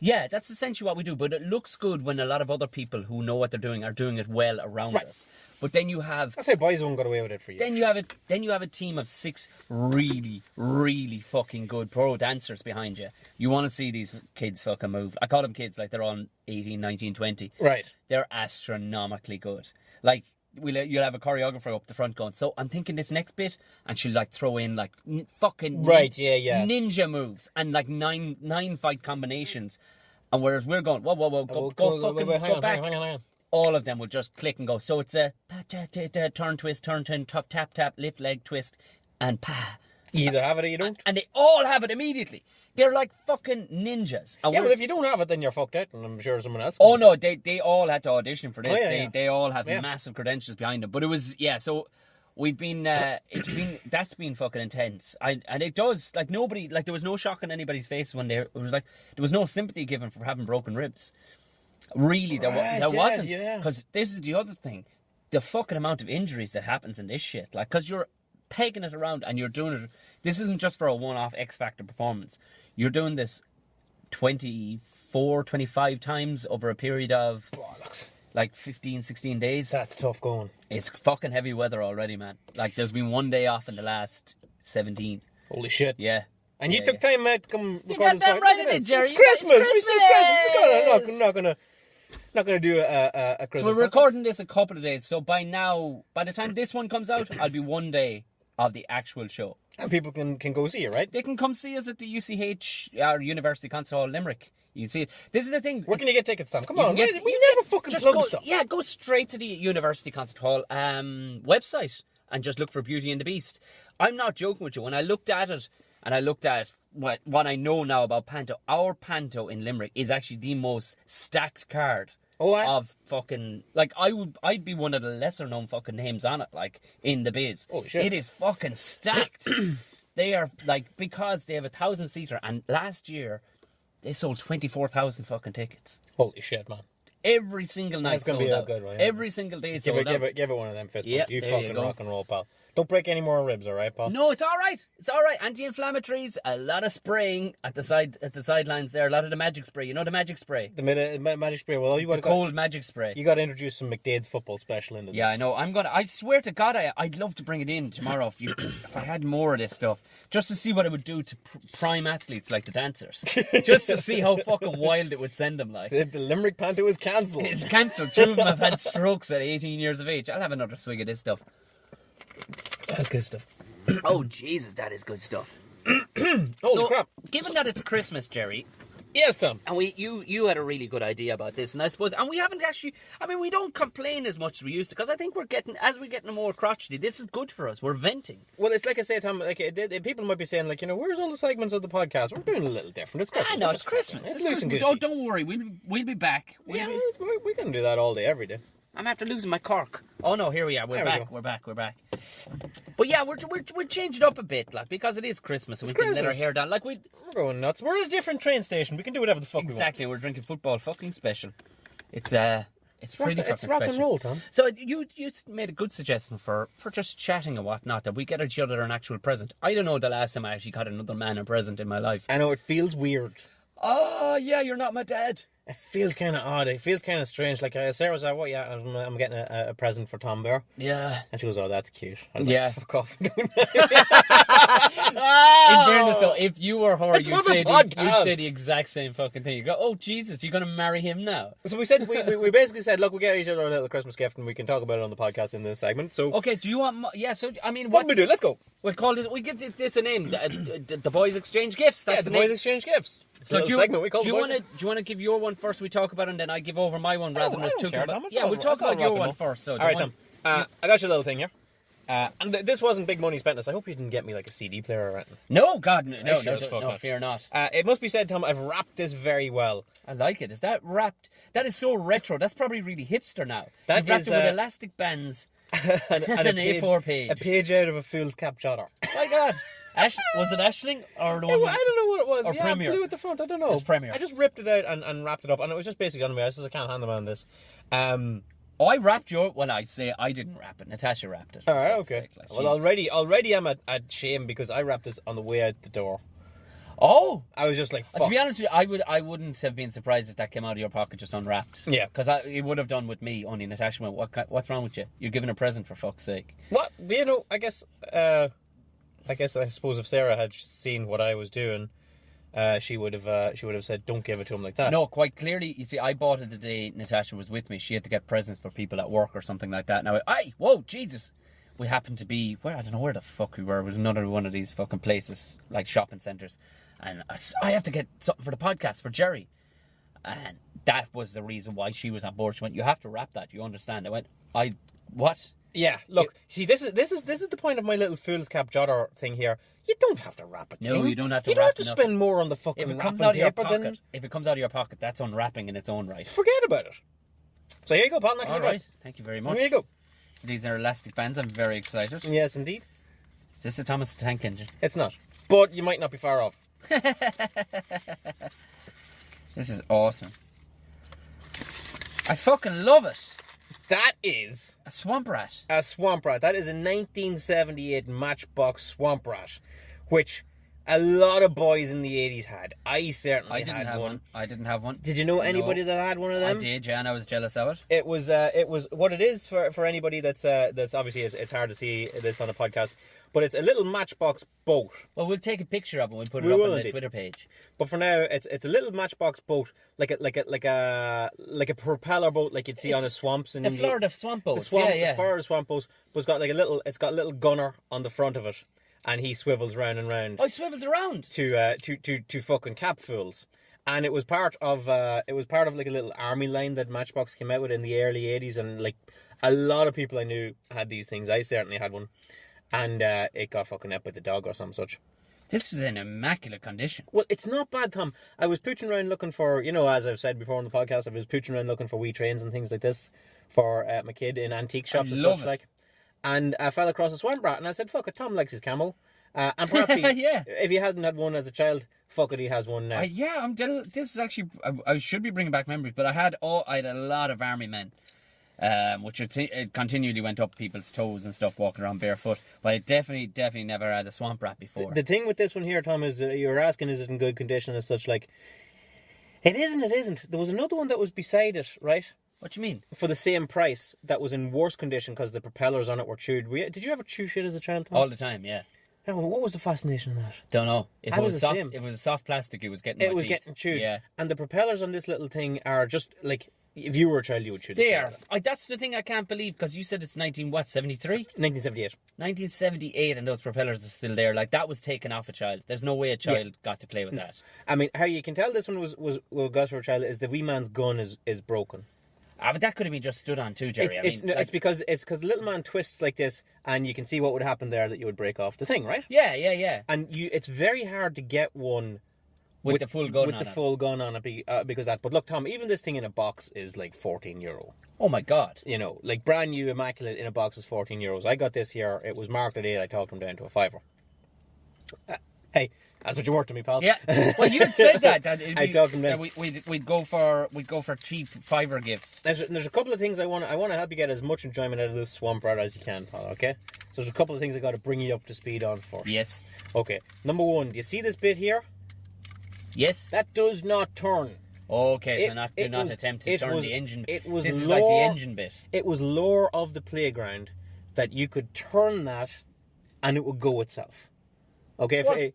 Yeah, that's essentially what we do. But it looks good when a lot of other people who know what they're doing are doing it well around us. But then you have... That's how Boys One got away with it for you. Then you have a team of 6 really, really fucking good pro dancers behind you. You want to see these kids fucking move. I call them kids like they're on 18, 19, 20. Right. They're astronomically good. Like... You'll have a choreographer up the front going, so I'm thinking this next bit, and she'll like throw in like fucking ninja moves and like nine fight combinations, and whereas we're going, whoa, go back. Hang on. All of them will just click and go. So it's a turn, twist, turn, tap, tap, lift, leg, twist, and pa. You either have it or you don't. And they all have it immediately. They're like fucking ninjas. And Yeah, but if you don't have it, then you're fucked out, and I'm sure someone else. Oh no, they all had to audition for this. Oh, yeah. They all have massive credentials behind them. But it was so we've been that's been fucking intense. And it does, like, nobody, like, there was no shock on anybody's face when it was like there was no sympathy given for having broken ribs. Really, there wasn't. Because this is the other thing, the fucking amount of injuries that happens in this shit. Like, because you're pegging it around and you're doing it. This isn't just for a one-off X Factor performance. You're doing this 24, 25 times over a period of like 15, 16 days. That's tough going. It's fucking heavy weather already, man. Like, there's been one day off in the last 17. Holy shit. Yeah. And you took time out to come You record got this that podcast. right in it, Gerry. It's Christmas. It's Christmas. I'm not gonna do a Christmas. So we're recording this a couple of days. So by the time this one comes out, I'll be one day of the actual show. And people can go see you, right? They can come see us at the UCH, our University Concert Hall, Limerick. You can see it. This is the thing. Where can you get tickets, Tom? Come on, we never fucking plug stuff. Yeah, go straight to the University Concert Hall website and just look for Beauty and the Beast. I'm not joking with you. When I looked at it, and I looked at what I know now about Panto, our Panto in Limerick is actually the most stacked card. Of fucking, like, I'd be one of the lesser known fucking names on it, like, in the biz. Holy shit. It is fucking stacked. They are, like, because they have a 1,000-seater, and last year they sold 24,000 fucking tickets. Holy shit, man. Every single night. That's gonna be a good one. Yeah. Every single day sold out. Give it one of them fist bumps. Yep, You there fucking you go. rock and roll, pal. Don't break any more ribs, all right, pal? No, it's all right. It's all right. Anti-inflammatories, a lot of spraying at the sidelines there. A lot of the magic spray. You know the magic spray. The magic spray. Well, The cold magic spray. You got to introduce some McDade's football special into this. Yeah, I know. I swear to God, I'd love to bring it in tomorrow if I had more of this stuff, just to see what it would do to prime athletes like the dancers, just to see how fucking wild it would send them. Like, The Limerick Panto is cancelled. it's cancelled. Two of them have had strokes at 18 years of age. I'll have another swig of this stuff. That's good stuff. Oh Jesus, that is good stuff. Holy crap! Given that it's Christmas, Gerry. Yes, Tom. And you had a really good idea about this, and I suppose, and we haven't actually. I mean, we don't complain as much as we used to, because I think we're getting more crotchety. This is good for us. We're venting. Well, it's like I say, Tom. Like people might be saying, like, where's all the segments of the podcast? We're doing a little different. It's Christmas. I know it's Christmas. It's loose and goosey. Don't worry. We'll be back. We can do that all day, every day. I'm after losing my cork. Oh no, here we are. We're back. But yeah, we're changing up a bit, like, because it is Christmas, and we can let our hair down. Like, we're going nuts. We're at a different train station. We can do whatever the fuck we want. Exactly. We're drinking football fucking special. It's pretty fucking It's rock special. and roll, Tom. So you made a good suggestion for just chatting and whatnot, that we get each other an actual present. I don't know the last time I actually got another man a present in my life. I know, it feels weird. Oh yeah, you're not my dad. It feels kind of odd. It feels kind of strange. Like, Sarah was like, "What? Yeah, I'm getting a present for Tom Bear." Yeah. And she goes, "Oh, that's cute." I was Yeah. like, "Fuck off." In fairness, though, if you were her, you'd say the exact same fucking thing. You go, "Oh Jesus, you're gonna marry him now?" So we said we basically said, "Look, we get each other a little Christmas gift, and we can talk about it on the podcast in this segment." So okay, do you want? Yeah. So I mean, what do we do? Let's go. We'll call this. We give this a name. The boys exchange gifts. That's the name. boys exchange gifts. So do you want to to give your one first? We talk about it, and then I give over my one rather than us two. Yeah, we'll talk about your one first. So all right, Tom. I got you a little thing here. And this wasn't big money spent. I hope you didn't get me like a CD player or anything. No, God, no, fear not. It must be said, Tom, I've wrapped this very well. I like it. Is that wrapped? That is so retro. That's probably really hipster now. You've wrapped it with elastic bands and an A4 page. A page out of a fool's cap jotter. My God. Was it Ashling or the one? I don't know what it was. Or Premier. Blue at the front. I don't know. It's Premier. I just ripped it out and wrapped it up, and it was just basically on me. I said I can't hand them on this. I wrapped your. Well, I say I didn't wrap it. Natasha wrapped it. All right, okay. Well, already I'm at shame because I wrapped this on the way out the door. Oh, I was just like, fuck. To be honest with you, I wouldn't have been surprised if that came out of your pocket just unwrapped. Yeah, because it would have done with me. Only Natasha went, "What's wrong with you? You're giving a present for fuck's sake." What? You know, I suppose if Sarah had seen what I was doing, she would have said, "Don't give it to him like that." No, quite clearly. You see, I bought it the day Natasha was with me. She had to get presents for people at work or something like that. Now, whoa, Jesus! We happened to be I don't know where the fuck we were. It was another one of these fucking places like shopping centres, and I have to get something for the podcast for Gerry, and that was the reason why she was on board. She went, "You have to wrap that. You understand?" I went, "What?" Yeah, look, see, this is the point of my little fool's cap jotter thing here. You don't have to wrap it. No, you don't have to. You don't have wrap to nothing. spend more on the fucking If it wrapping comes out of your paper pocket, than if it comes out of your pocket, that's unwrapping in its own right. forget about it. So here you go, pal. Next All right, thank you very much. Here you go. So these are elastic bands. I'm very excited. Yes, indeed. Is this a Thomas the Tank Engine? It's not, but you might not be far off. This is awesome. I fucking love it. That is A swamp rat. a swamp rat. That is a 1978 Matchbox swamp rat, which a lot of boys in the 80s had. I certainly I didn't have one. I didn't have one. Did you know anybody No. that had one of I them? did, yeah, and I was jealous of it. It was what it is for anybody that's obviously it's hard to see this on a podcast, but it's a little Matchbox boat. Well, we'll take a picture of it and we'll put We it up will on the indeed. Twitter page. But for now, it's a little Matchbox boat, like a propeller boat, like you'd see on the swamps in The Florida swamp boats. the swamp, yeah. the Florida swamp boats. But it's got a little gunner on the front of it, and he swivels round and round Oh, it swivels around. to fucking cap fools. And it was part of like a little army line that Matchbox came out with in the early 80s, and like a lot of people I knew had these things. I certainly had one, and it got fucking up with the dog or some such. This is in immaculate condition. Well, it's not bad, Tom. I was pooching around looking for, as I've said before on the podcast, I was pooching around looking for wee trains and things like this for my kid in antique shops and love such it. like. And I fell across a swamp rat, and I said, fuck it, Tom likes his camo. And perhaps Yeah. if he hadn't had one as a child, fuck it, he has one now. This is actually. I should be bringing back memories, but I had a lot of army men, which it continually went up people's toes and stuff, walking around barefoot. But I definitely never had a swamp rat before. The thing with this one here, Tom, is you're asking, is it in good condition and such like. It isn't. There was another one that was beside it, right? What do you mean? For the same price, that was in worse condition because the propellers on it were chewed. Did you ever chew shit as a child, Tom? All the time, yeah. Yeah, well, what was the fascination of that? Don't know. If I it was was the soft, same. if it was soft plastic, it was getting. It my was teeth. getting chewed. Yeah. And the propellers on this little thing are just like, if you were a child, you would chew the They shit are. out of them. That's the thing I can't believe, because you said it's 1973? 1978. 1978, and those propellers are still there. Like, that was taken off a child. There's no way a child got to play with that. I mean, how you can tell this one was got for a child is the wee man's gun is broken. But that could have been just stood on too, Gerry. It's because the little man twists like this, and you can see what would happen there, that you would break off the thing, right? Yeah. And it's very hard to get one With the full gun with on the it. full gun on it because that. But look, Tom, even this thing in a box is like €14. Oh my God. Like brand new, immaculate in a box is €14. I got this here. It was marked at 8. I talked him down to a £5. Hey, that's what you worked to me, pal. Yeah. Well, you had said that I talked him down. we'd go for cheap $5 gifts. There's a couple of things I want to help you get as much enjoyment out of this swamp rat as you can, pal. Okay. So there's a couple of things I got to bring you up to speed on first. Yes. Okay. Number one, do you see this bit here? Yes. That does not turn. Okay, so do not attempt to turn the engine. This is like the engine bit. It was lore of the playground that you could turn that and it would go itself. Okay,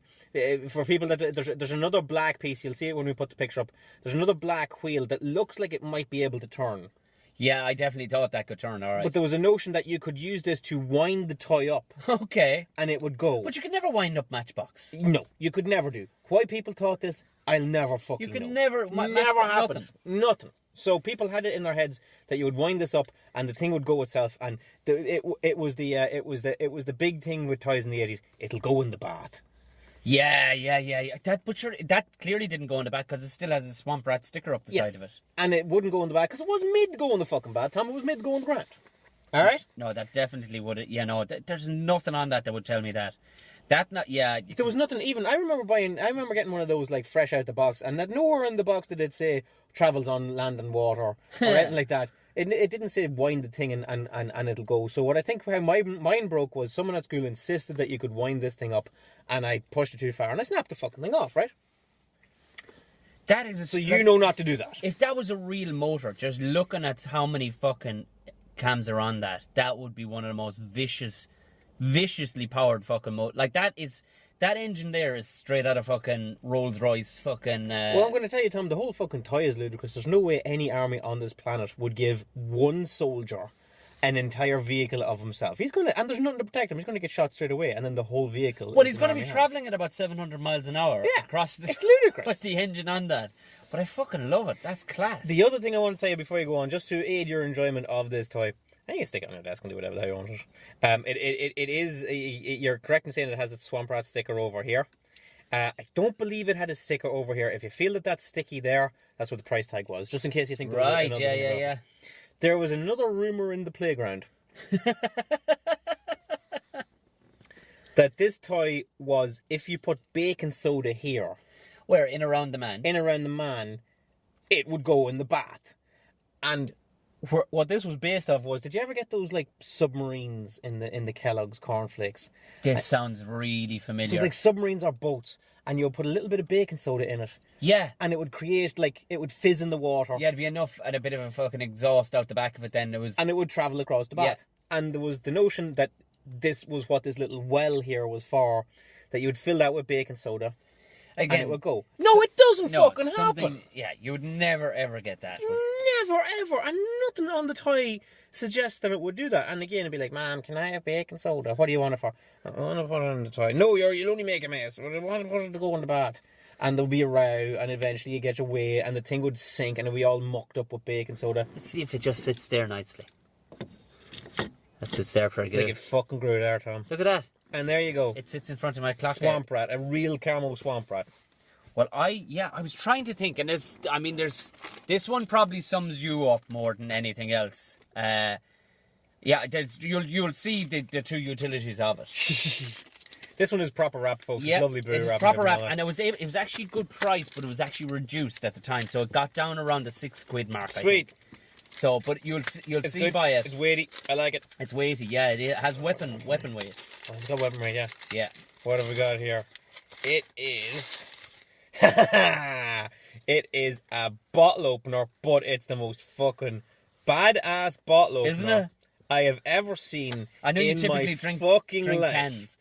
for people that there's another black piece. You'll see it when we put the picture up. There's another black wheel that looks like it might be able to turn. Yeah, I definitely thought that could turn. All right. But there was a notion that you could use this to wind the toy up. Okay. And it would go. But you could never wind up Matchbox. No, you could never do. Why people thought this, I'll never fucking know. You could never. Never happened. Nothing. So people had it in their heads that you would wind this up and the thing would go itself. And it was the big thing with toys in the 80s. It'll go in the bath. Yeah. That clearly didn't go in the back because it still has a swamp rat sticker up the side of it. And it wouldn't go in the bath because it wasn't made to go in the fucking bath, Tom. It was made to go in the ground. All right? No, that definitely would. Yeah, no, there's nothing on that would tell me that. That not. Yeah. There was nothing even. I remember getting one of those like fresh out the box, and that nowhere in the box did it say travels on land and water or anything like that. It didn't say wind the thing and it'll go. So what I think how mine broke was someone at school insisted that you could wind this thing up, and I pushed it too far and I snapped the fucking thing off, right? That is so you know not to do that. If that was a real motor, just looking at how many fucking cams are on that would be one of the most viciously powered fucking motor. Like that engine there is straight out of fucking Rolls Royce fucking. Well, I'm going to tell you, Tom, the whole fucking toy is ludicrous. There's no way any army on this planet would give one soldier an entire vehicle of himself. And there's nothing to protect him. He's going to get shot straight away, and then the whole vehicle. Well, he's going to be travelling at about 700 miles an hour. Yeah, across the. It's ludicrous with the engine on that. But I fucking love it. That's class. The other thing I want to tell you before you go on, just to aid your enjoyment of this toy, I think you stick it on your desk and do whatever the hell you want it. It is. You're correct in saying it has its Swamp Rat sticker over here. I don't believe it had a sticker over here. If you feel that that's sticky there, that's what the price tag was. Just in case you think there was another thing yeah. There was another rumor in the playground that this toy was if you put baking soda here, where in around the man, it would go in the bath. And what this was based off was, did you ever get those like submarines in the Kellogg's cornflakes? This sounds really familiar. So it's like submarines or boats, and you'll put a little bit of baking soda in it. Yeah. And it would create, like, it would fizz in the water. Yeah, it'd be enough and a bit of a fucking exhaust out the back of it then. And it would travel across the bath. Yeah. And there was the notion that this was what this little well here was for, that you would fill that with baking soda. Again, and it would go. No, it doesn't fucking happen. Yeah, you would never ever get that. Never ever. And nothing on the toy suggests that it would do that. And again, it'd be like, Mom, can I have baking soda? What do you want it for? I want to put it on the toy. No, you'll only make a mess. I want to put it to go in the bath. And there'll be a row, and eventually you get your way, and the thing would sink, and it'll be all mucked up with baking soda. Let's see if it just sits there nicely. It sits there pretty good. Like it fucking grew there, Tom. Look at that. And there you go. It sits in front of my clock. Swamp Rat, a real camo Swamp Rat. Well, I was trying to think, and there's this one probably sums you up more than anything else. You'll see the two utilities of it. This one is proper wrap, folks. Yeah, it's lovely blue wrap. Proper wrap, and it was actually good price, but it was actually reduced at the time, so it got down around the £6 mark. Sweet. I think. So, but you'll see good. by it. It's weighty. I like it. It's weighty. Yeah, it has weapon weight. Oh, it's got weapon weight. Yeah. Yeah. What have we got here? It is. It is a bottle opener, but it's the most fucking badass bottle opener, isn't it? I have ever seen. I know you typically drink cans,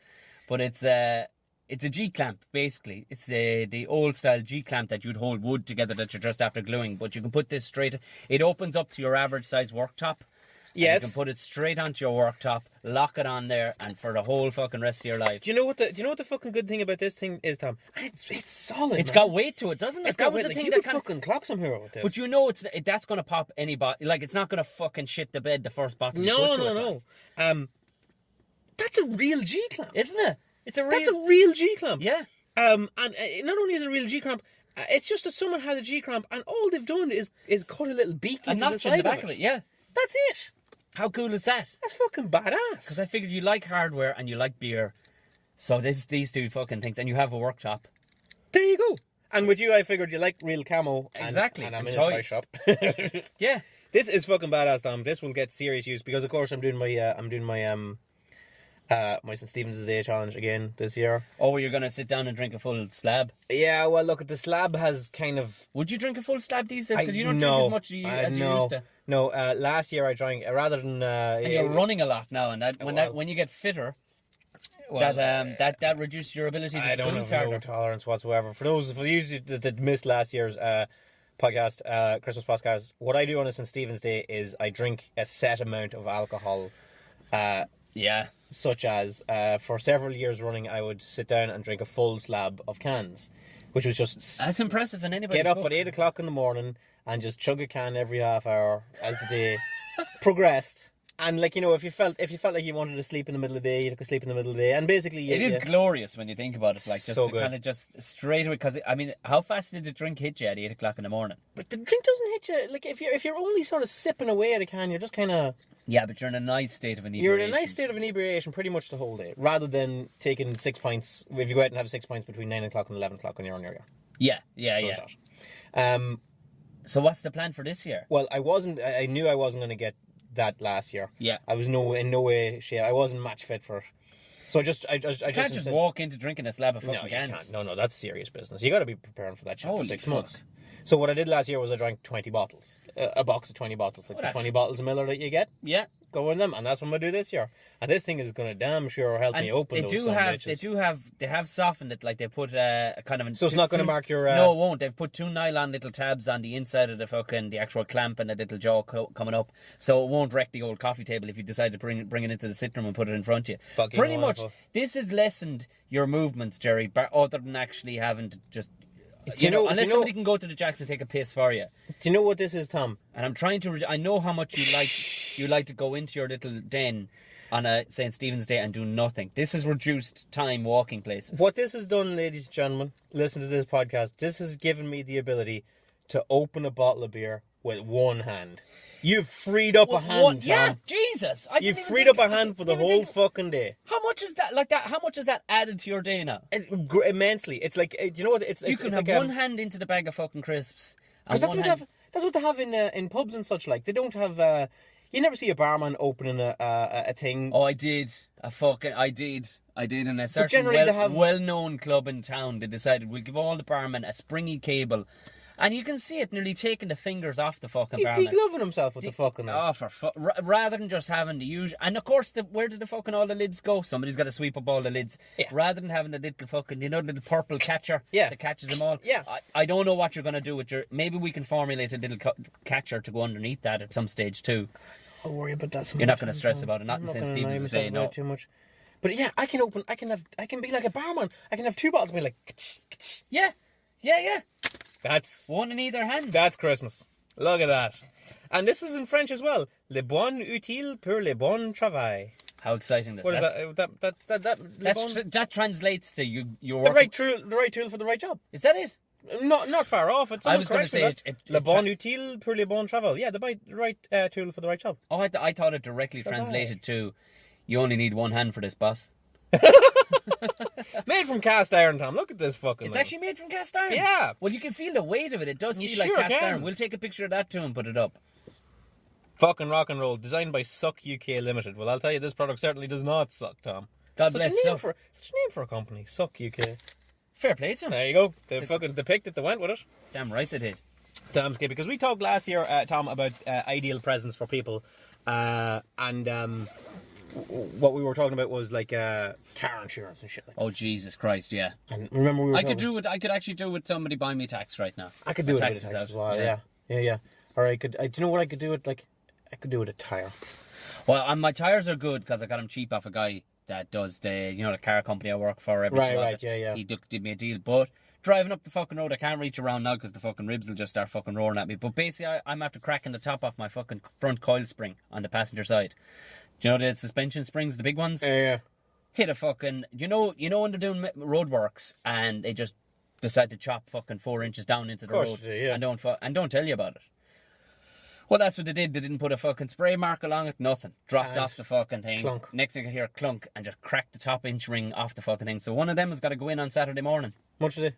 but it's a G-clamp, basically. It's the old style G-clamp that you'd hold wood together that you're just after gluing, but you can put this straight. It opens up to your average size worktop. Yes. You can put it straight onto your worktop, lock it on there, and for the whole fucking rest of your life. Do you know what the fucking good thing about this thing is, Tom? It's solid. It's got weight to it, doesn't it? It's got weight. Like, you could fucking clock some hero with this. But you know that's gonna pop any bottle. Like, it's not gonna fucking shit the bed the first bottle. No. That's a real G clamp, isn't it? That's a real G clamp. Yeah. And not only is it a real G clamp, it's just that someone had a G clamp, and all they've done is cut a little beak into the side in the back of it. Yeah. That's it. How cool is that? That's fucking badass. Because I figured you like hardware and you like beer, so these two fucking things, and you have a worktop. There you go. And with you, I figured you like real camo. Exactly. And I'm in a toy shop. Yeah. This is fucking badass, Tom. This will get serious use because, of course, I'm doing my St. Stephen's Day challenge again this year. Oh, you're gonna sit down and drink a full slab? Yeah. Well, look, the slab has kind of. Would you drink a full slab these days? Because you don't drink as much as you used to. No, last year I drank rather than. And you're running a lot now, and when you get fitter, that reduces your ability to. I don't have no tolerance whatsoever. For you that missed last year's podcast, Christmas podcast, what I do on a St. Stephen's Day is I drink a set amount of alcohol. Yeah. Such as for several years running, I would sit down and drink a full slab of cans, which was just. That's impressive in anybody. Get up at 8 o'clock in the morning and just chug a can every half hour as the day progressed. And if you felt like you wanted to sleep in the middle of the day, you took a sleep in the middle of the day. And basically, it is glorious when you think about it. Like just so to kind of just straight away. Because I mean, how fast did the drink hit you at 8 o'clock in the morning? But the drink doesn't hit you. Like if you're only sort of sipping away at a can, you're just kind of. Yeah, but you're in a nice state of inebriation. You're in a nice state of inebriation pretty much the whole day, rather than taking 6 pints. If you go out and have 6 pints between 9 o'clock and 11 o'clock when you're on your Yeah. So what's the plan for this year? Well, I knew I wasn't going to get that last year. Yeah. I was in no way, shape. I wasn't match fit for it. So I can't just walk into drinking a slab of fucking cans. No, that's serious business. You got to be preparing for that shit for 6 months. Fuck. So what I did last year was I drank 20 bottles, a box of 20 bottles, like the 20 bottles of Miller that you get. Yeah. Go in them, and that's what I'm gonna do this year. And this thing is gonna damn sure help me open those bitches. They have softened it, like they put a kind of. So it's not gonna mark your. No, it won't. They've put 2 nylon little tabs on the inside of the actual clamp and a little jaw coming up, so it won't wreck the old coffee table if you decide to bring it into the sitting room and put it in front of you. Fucking pretty wonderful. much, this has lessened your movements, Gerry, other than actually having to just. Unless somebody can go to the jacks and take a piss for you. Do you know what this is, Tom? And I'm trying to. I know how much you like. you like to go into your little den on a St. Stephen's Day and do nothing. This is reduced time walking places. What this has done, ladies and gentlemen, listen to this podcast. This has given me the ability to open a bottle of beer with one hand. You've freed up a hand, Tom. Yeah, Jesus. You've freed up a hand for the whole fucking day. How much is that? Like that? How much is that added to your day now? Immensely. It's like, do you know what? You can have one hand into the bag of fucking crisps. Because that's what they have in pubs and such. Like, they don't have. You never see a barman opening a thing. Oh, I did. I did in a certain well-known club in town. They decided we'll give all the barmen a springy cable. And you can see it nearly taking the fingers off the fucking barman. He's degloving himself with the fucking... Oh, rather than just having the usual... And of course, where did the fucking all the lids go? Somebody's got to sweep up all the lids. Yeah. Rather than having the little fucking... You know, the little purple catcher that catches them all? Yeah. I don't know what you're going to do with your... Maybe we can formulate a little catcher to go underneath that at some stage too. Don't worry about that so You're not going to stress about it. Not in St. Stephen's Day, no. Too much. But yeah, I can be like a barman. I can have two bottles and be like... Yeah. That's... One in either hand. That's Christmas. Look at that. And this is in French as well. Le bon utile pour le bon travail. How exciting this is. What is that? That translates to you. The right tool for the right job. Is that it? Not far off. I was going to say le bon utile pour le bon travail. Yeah, the right tool for the right job. Oh, I thought it directly translated to you only need one hand for this, boss. Made from cast iron, Tom. Look at this fucking It's thing. actually made from cast iron. Yeah. Well, you can feel the weight of it. It does feel like cast iron. We'll take a picture of that too and put it up. Fucking rock and roll. Designed by Suck UK Limited. Well, I'll tell you, this product certainly does not suck, Tom. God bless Suck. Such a name for a company. Suck UK. Fair play to them. There you go. They fucking picked it. They went with it. Damn right they did. Damn skip. Because we talked last year, Tom, about ideal presents for people. What we were talking about was like car insurance and shit like that. Oh, Jesus Christ, yeah. And remember we were I could actually do with somebody buying me tax right now. I could do it with tax as well, yeah. Or I could, do you know what I could do with, like, I could do with a tyre. Well, my tyres are good because I got them cheap off a guy that does the car company I work for. Yeah. He did me a deal, but driving up the fucking road, I can't reach around now because the fucking ribs will just start fucking roaring at me. But basically, I'm after cracking the top off my fucking front coil spring on the passenger side. Do you know the suspension springs, the big ones? Yeah. Hit a fucking... You know when they're doing roadworks and they just decide to chop fucking 4 inches down into the road and don't tell you about it. Well, that's what they did. They didn't put a fucking spray mark along it, nothing. Dropped off the fucking thing. Clunk. Next thing I hear, clunk, and just cracked the top inch ring off the fucking thing. So one of them has got to go in on Saturday morning. Much is it?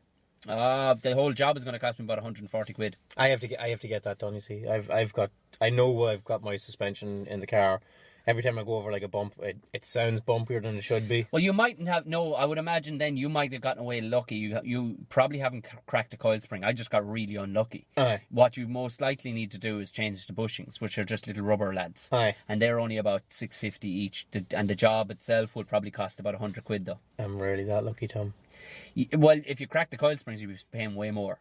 The whole job is going to cost me about 140 quid. I have to get that done, you see. I know I've got my suspension in the car. Every time I go over like a bump, it sounds bumpier than it should be. Well, you mightn't have... No, I would imagine then you might have gotten away lucky. You probably haven't cracked a coil spring. I just got really unlucky. Aye. What you most likely need to do is change the bushings, which are just little rubber lads. Aye. And they're only about $6.50 each. And the job itself would probably cost about 100 quid, though. I'm really that lucky, Tom. Well, if you crack the coil springs, you'd be paying way more.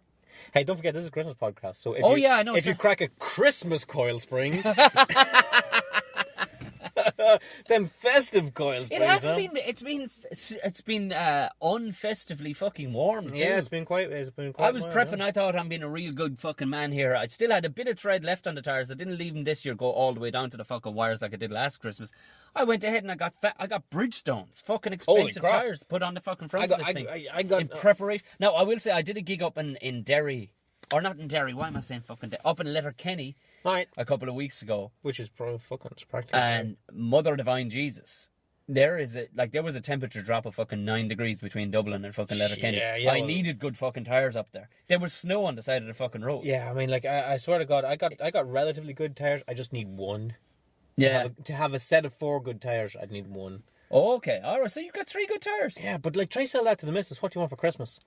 Hey, don't forget, this is a Christmas podcast. So if I know. If you crack a Christmas coil spring... Them festive coils. It hasn't been. It's been unfestively fucking warm too. Yeah, it's been quite. I was prepping. I thought I'm being a real good fucking man here. I still had a bit of tread left on the tires. I didn't leave them this year go all the way down to the fucking wires like I did last Christmas. I went ahead and I got Bridgestones, fucking expensive tires, put on the fucking front of this thing. I got in preparation. Now I will say I did a gig up in Derry, or not in Derry. Why am I saying fucking Derry? Up in Letterkenny. Right. A couple of weeks ago, which is fucking practical. And Mother Divine Jesus, there was a temperature drop of fucking 9 degrees between Dublin and fucking Letterkenny. Yeah, I needed good fucking tires up there. There was snow on the side of the fucking road. Yeah, I mean, like I swear to God, I got relatively good tires. I just need one. Yeah. To have a set of 4 good tires, I'd need one. Oh, okay. All right. So you've got 3 good tires. Yeah, but like try sell that to the missus. What do you want for Christmas?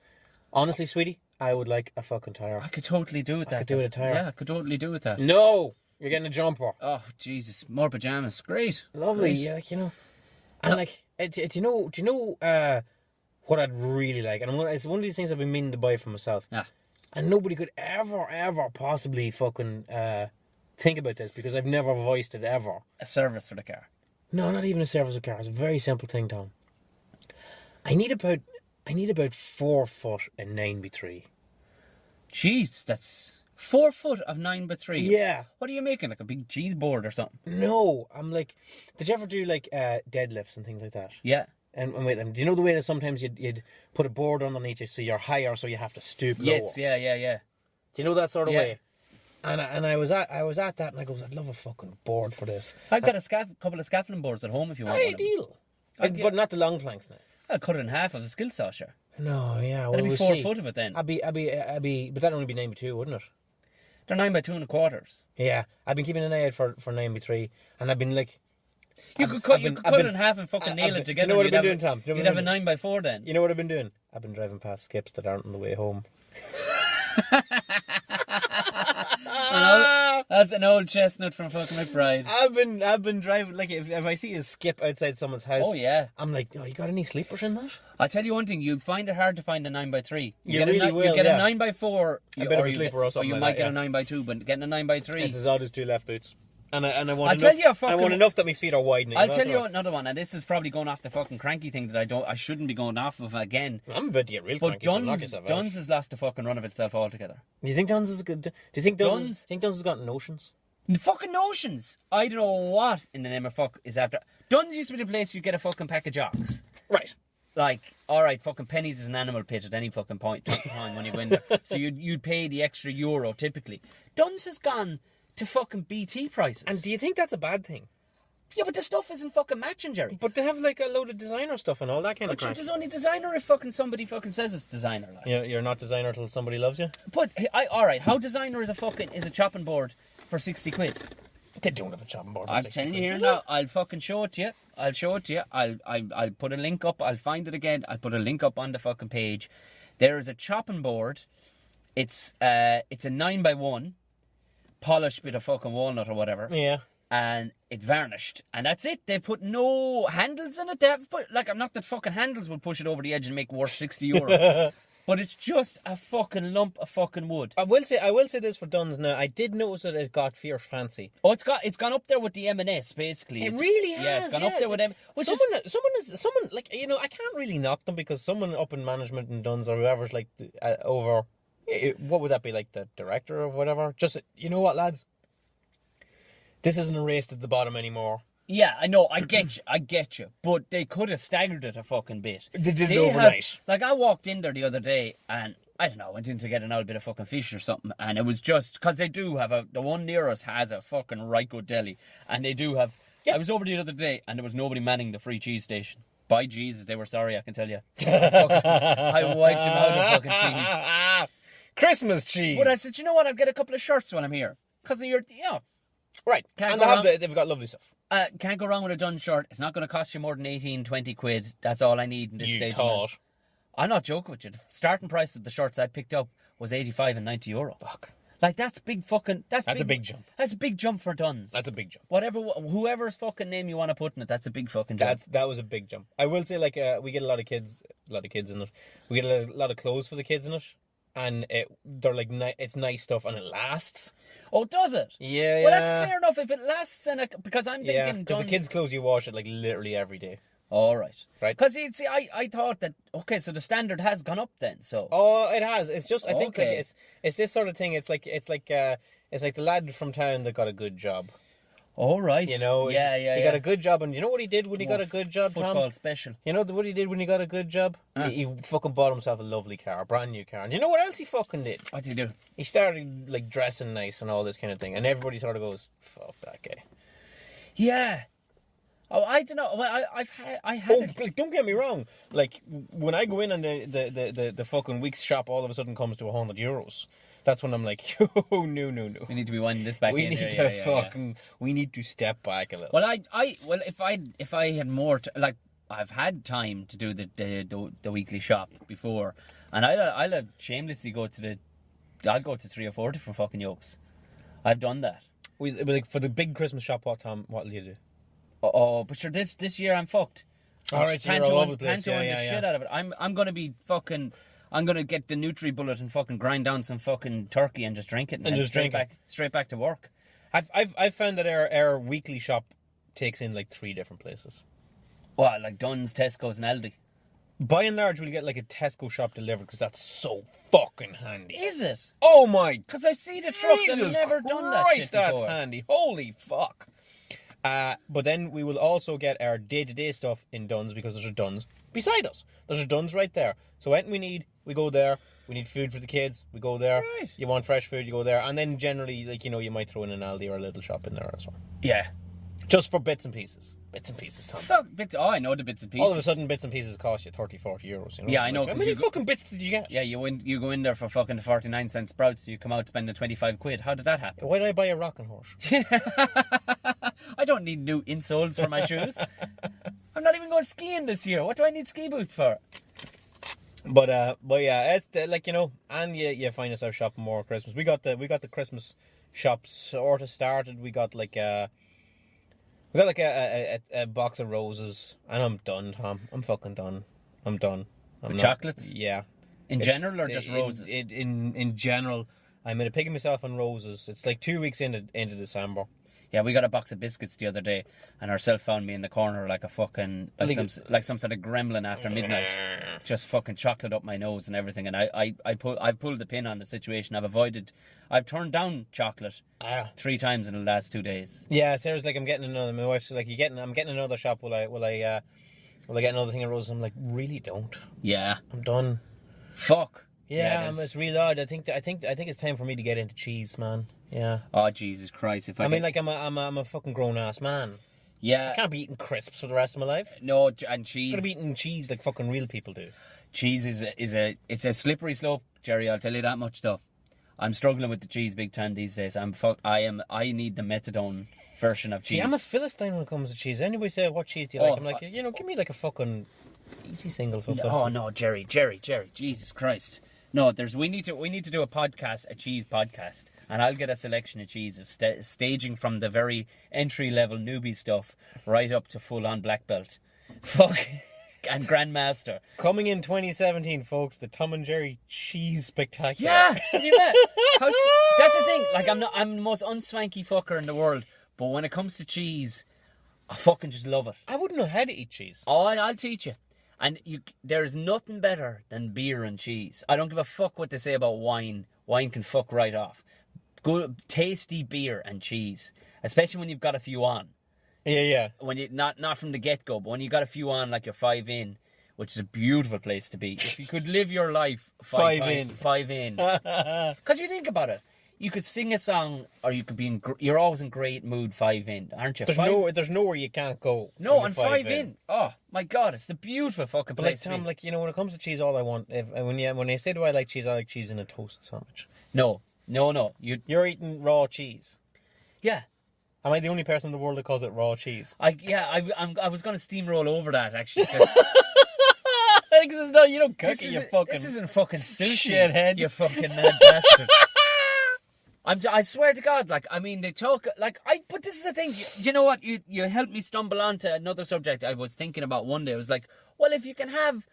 Honestly, sweetie, I would like a fucking tire. I could totally do with that. I could do with a tire. Yeah, I could totally do with that. No. You're getting a jumper. Oh, Jesus. More pajamas. Great. Lovely. Great. Yeah, like, you know. And like, do you know what I'd really like? And it's one of these things I've been meaning to buy for myself. Yeah. And nobody could ever possibly fucking think about this because I've never voiced it ever. A service for the car. No, not even a service of car. It's a very simple thing, Tom. I need about 4 foot and 9 by 3. Jeez, that's 4 foot of 9x3. Yeah. What are you making? Like a big cheese board or something? No, I'm like, did you ever do like deadlifts and things like that? Yeah. And wait, do you know the way that sometimes you'd put a board underneath you so you're higher, so you have to stoop lower? Yes, yeah. Do you know that sort of Yeah. way? And I was at that, and I goes, I'd love a fucking board for this. I've got a couple of scaffolding boards at home if you want one of them. Ideal. But not the long planks now. I'll cut it in half of a skill saw, sure. No, yeah. That'd Well, be we'll 4 see. foot of it then. I'd be, but that'd only be 9x2, wouldn't it? They're 9x2.25. Yeah, I've been keeping an eye out for 9x3, and I've been like, You could cut it in half and fucking nail it do you together. know what and I've been you'd doing, have- Tom? You'd have a 9x4 then. You know what I've been doing? I've been driving past skips that aren't on the way home. That's an old chestnut from fucking McBride. I've been driving, like, if I see a skip outside someone's house, Oh yeah. I'm like, oh, you got any sleepers in that? I'll tell you one thing, you'd find it hard to find a 9x3. You really will, You get yeah. a 9x4, A bit of a sleeper or something you like might that, get a 9x2, but getting a 9x3. It's as odd as 2 left boots. And I want I'll enough, tell you a I fucking- want enough that my feet are widening. I'll that's tell you what- another one, and this is probably going off the fucking cranky thing that I shouldn't be going off of again. I'm about to get real But cranky, so knock yourself out. Duns has lost the fucking run of itself altogether. Do you think Duns is a good... Do you think Duns... Duns- think Duns has got notions? The fucking notions. I don't know what in the name of fuck is after. Duns used to be the place you get a fucking pack of jocks. Right. Like, alright, fucking Pennies is an animal pit at any fucking point time when you go in there. So you'd pay the extra euro typically. Duns has gone to fucking BT prices. And do you think that's a bad thing? Yeah, but the stuff isn't fucking matching, Gerry. But they have like a load of designer stuff and all that kind of But crap. there's only designer if fucking somebody fucking says it's designer. Like. You're not designer till somebody loves you? But alright, how designer is a chopping board for 60 quid? They don't have a chopping board. I'm telling you here now, I'll fucking show it to you. I'll show it to you. I'll put a link up. I'll find it again. I'll put a link up on the fucking page. There is a chopping board. It's a 9x1 polished bit of fucking walnut or whatever. Yeah. And it's varnished. And that's it. They've put no handles in it. They have put, like, I'm not that fucking handles would push it over the edge and make it worth 60 euro. But it's just a fucking lump of fucking wood. I will say this for Duns now. I did notice that it got fierce fancy. Oh, it's gone up there with the M&S basically. It really has. Yeah, it's gone up there with them. Someone like, you know, I can't really knock them because someone up in management in Duns or whoever's like over, what would that be, like the director or whatever? Just, you know what, lads? This isn't a race at the bottom anymore. Yeah, I know, I get you. But they could have staggered it a fucking bit. They did it overnight. Like, I walked in there the other day and, I don't know, went in to get an old bit of fucking fish or something, and it was just, because they do have the one near us has a fucking right good deli, and they do have, Yeah. I was over the other day, and there was nobody manning the free cheese station. By Jesus, they were sorry, I can tell you. I wiped them out of fucking cheese. Christmas cheese. But I said, you know what, I'll get a couple of shirts when I'm here. Because of your, Right. Can't And go wrong. they've got lovely stuff. Can't go wrong with a Dunn shirt. It's not going to cost you more than 18, 20 quid. That's all I need in this stage. Thought. I'm not joking with you. The starting price of the shirts I picked up was 85 and 90 euro. Fuck. Like, that's big fucking... That's a big jump. That's a big jump for Duns. That's a big jump. Whoever's fucking name you want to put in it, that's a big fucking jump. That was a big jump. I will say, like, we get a lot of kids in it. We get a lot of clothes for the kids in it, and they're like, it's nice stuff, and it lasts. Oh, does it? Yeah. Well, that's fair enough. If it lasts, then because I'm Yeah, thinking... because the kids' clothes you wash it like literally every day. All right. Right. Because, you see, I thought that, okay, so the standard has gone up then, so... Oh, it has. It's just, I think, Okay. like, it's this sort of thing. It's like the lad from town that got a good job. All right. You know, Yeah. He got a good job, and you know what he did when he got a good job, Football Tom? special. You know what he did when he got a good job? He fucking bought himself a lovely car, a brand new car. And you know what else he fucking did? What do you do? He started like dressing nice and all this kind of thing, and everybody sort of goes, "Fuck that guy." Yeah. Oh, I don't know. Well, I had. Oh, like, don't get me wrong. Like when I go in and the fucking week's shop all of a sudden comes to €100. That's when I'm like, oh no. We need to be winding this back We in need here. to fucking. We need to step back a little. Well, if I had more like I've had time to do the weekly shop before, and I'll shamelessly I'll go to 3 or 4 different fucking yokes. I've done that. Like for the big Christmas shop, Tom? What'll you do? Oh, but sure, this year I'm fucked. All right, so you're all over the place. Pantoing the shit out of it. I'm gonna be fucking. I'm gonna get the NutriBullet and fucking grind down some fucking turkey and just drink it and just drink it. straight back to work. I've found that our weekly shop takes in like 3 different places. Well, like Dunn's, Tesco's, and Aldi. By and large, we'll get like a Tesco shop delivered because that's so fucking handy. Is it? Oh my! Because I see the trucks. Jesus I've never done that shit that's before. handy. Holy fuck! But then we will also get our day-to-day stuff in Dunn's because there's a Dunn's beside us. There's a Dunn's right there. So anything we need, we go there. We need food for the kids, we go there. Right. You want fresh food, you go there. And then generally, like, you know, you might throw in an Aldi or a little shop in there as well. Yeah. Just for bits and pieces. Bits and pieces, Tom. Fuck, bits. Oh, I know the bits and pieces. All of a sudden, bits and pieces cost you 30, 40 euros. You know? Yeah, I know. Like, how many fucking bits did you get? Yeah, you go in there for fucking 49-cent sprouts, you come out spending 25 quid. How did that happen? Why did I buy a rocking horse? I don't need new insoles for my shoes. I'm not even going skiing this year. What do I need ski boots for? But yeah, it's like, you know, and you find yourself shopping more at Christmas. We got the Christmas shops sort of started. We got like a box of roses, and I'm done, Tom. I'm fucking done. I'm done. With chocolates? Yeah. In general or just roses? In general, I'm gonna pick myself on roses. It's like 2 weeks into December. Yeah, we got a box of biscuits the other day, and ourself found me in the corner like a fucking like some sort of gremlin after midnight, just fucking chocolate up my nose and everything. And I've pulled the pin on the situation. I've turned down chocolate 3 times in the last 2 days. Yeah, Sarah's like, I'm getting another. My wife's like, I'm getting another shop. Will I get another thing of roses? I'm like, really don't. Yeah, I'm done. Fuck. Yeah, it's real odd. I think it's time for me to get into cheese, man. Yeah. Oh Jesus Christ! I mean, like, I'm a fucking grown ass man. Yeah. I can't be eating crisps for the rest of my life. No, and cheese. I'm gonna be eating cheese like fucking real people do. Cheese is a slippery slope, Gerry. I'll tell you that much though. I'm struggling with the cheese big time these days. I need the methadone version of cheese. See, I'm a philistine when it comes to cheese. Anybody say, what cheese do you like? I'm like, you know, give me like a fucking easy singles or something. Oh no, Gerry, Jesus Christ. No, we need to do a cheese podcast, and I'll get a selection of cheeses, staging from the very entry level newbie stuff right up to full on black belt, fuck, and grandmaster. Coming in 2017, folks, the Tom and Gerry Cheese Spectacular. Yeah, can you bet? That's the thing. Like, I'm the most unswanky fucker in the world, but when it comes to cheese, I fucking just love it. I wouldn't know how to eat cheese. Oh, I'll teach you. And there's nothing better than beer and cheese. I don't give a fuck what they say about wine. Wine can fuck right off. Good, tasty beer and cheese, especially when you've got a few on. Yeah. When you not from the get go, but when you got a few on, like you're 5 in, which is a beautiful place to be. If you could live your life 5 in, because you think about it. You could sing a song, or you could be you're always in great mood 5 in, aren't you? There's nowhere you can't go. No, and 5 in. Oh my God, it's the beautiful fucking place. But like, Tom, like, you know, when it comes to cheese, all I want, when you say, do I like cheese in a toasted sandwich. No. You're eating raw cheese. Yeah. Am I the only person in the world that calls it raw cheese? I was going to steamroll over that actually. You don't cook it, you fucking. This isn't fucking sushi, shithead. You fucking mad bastard. I swear to God, like, I mean, they talk, like, but this is the thing, you know what, you helped me stumble onto another subject I was thinking about one day. I was like, well, if you can have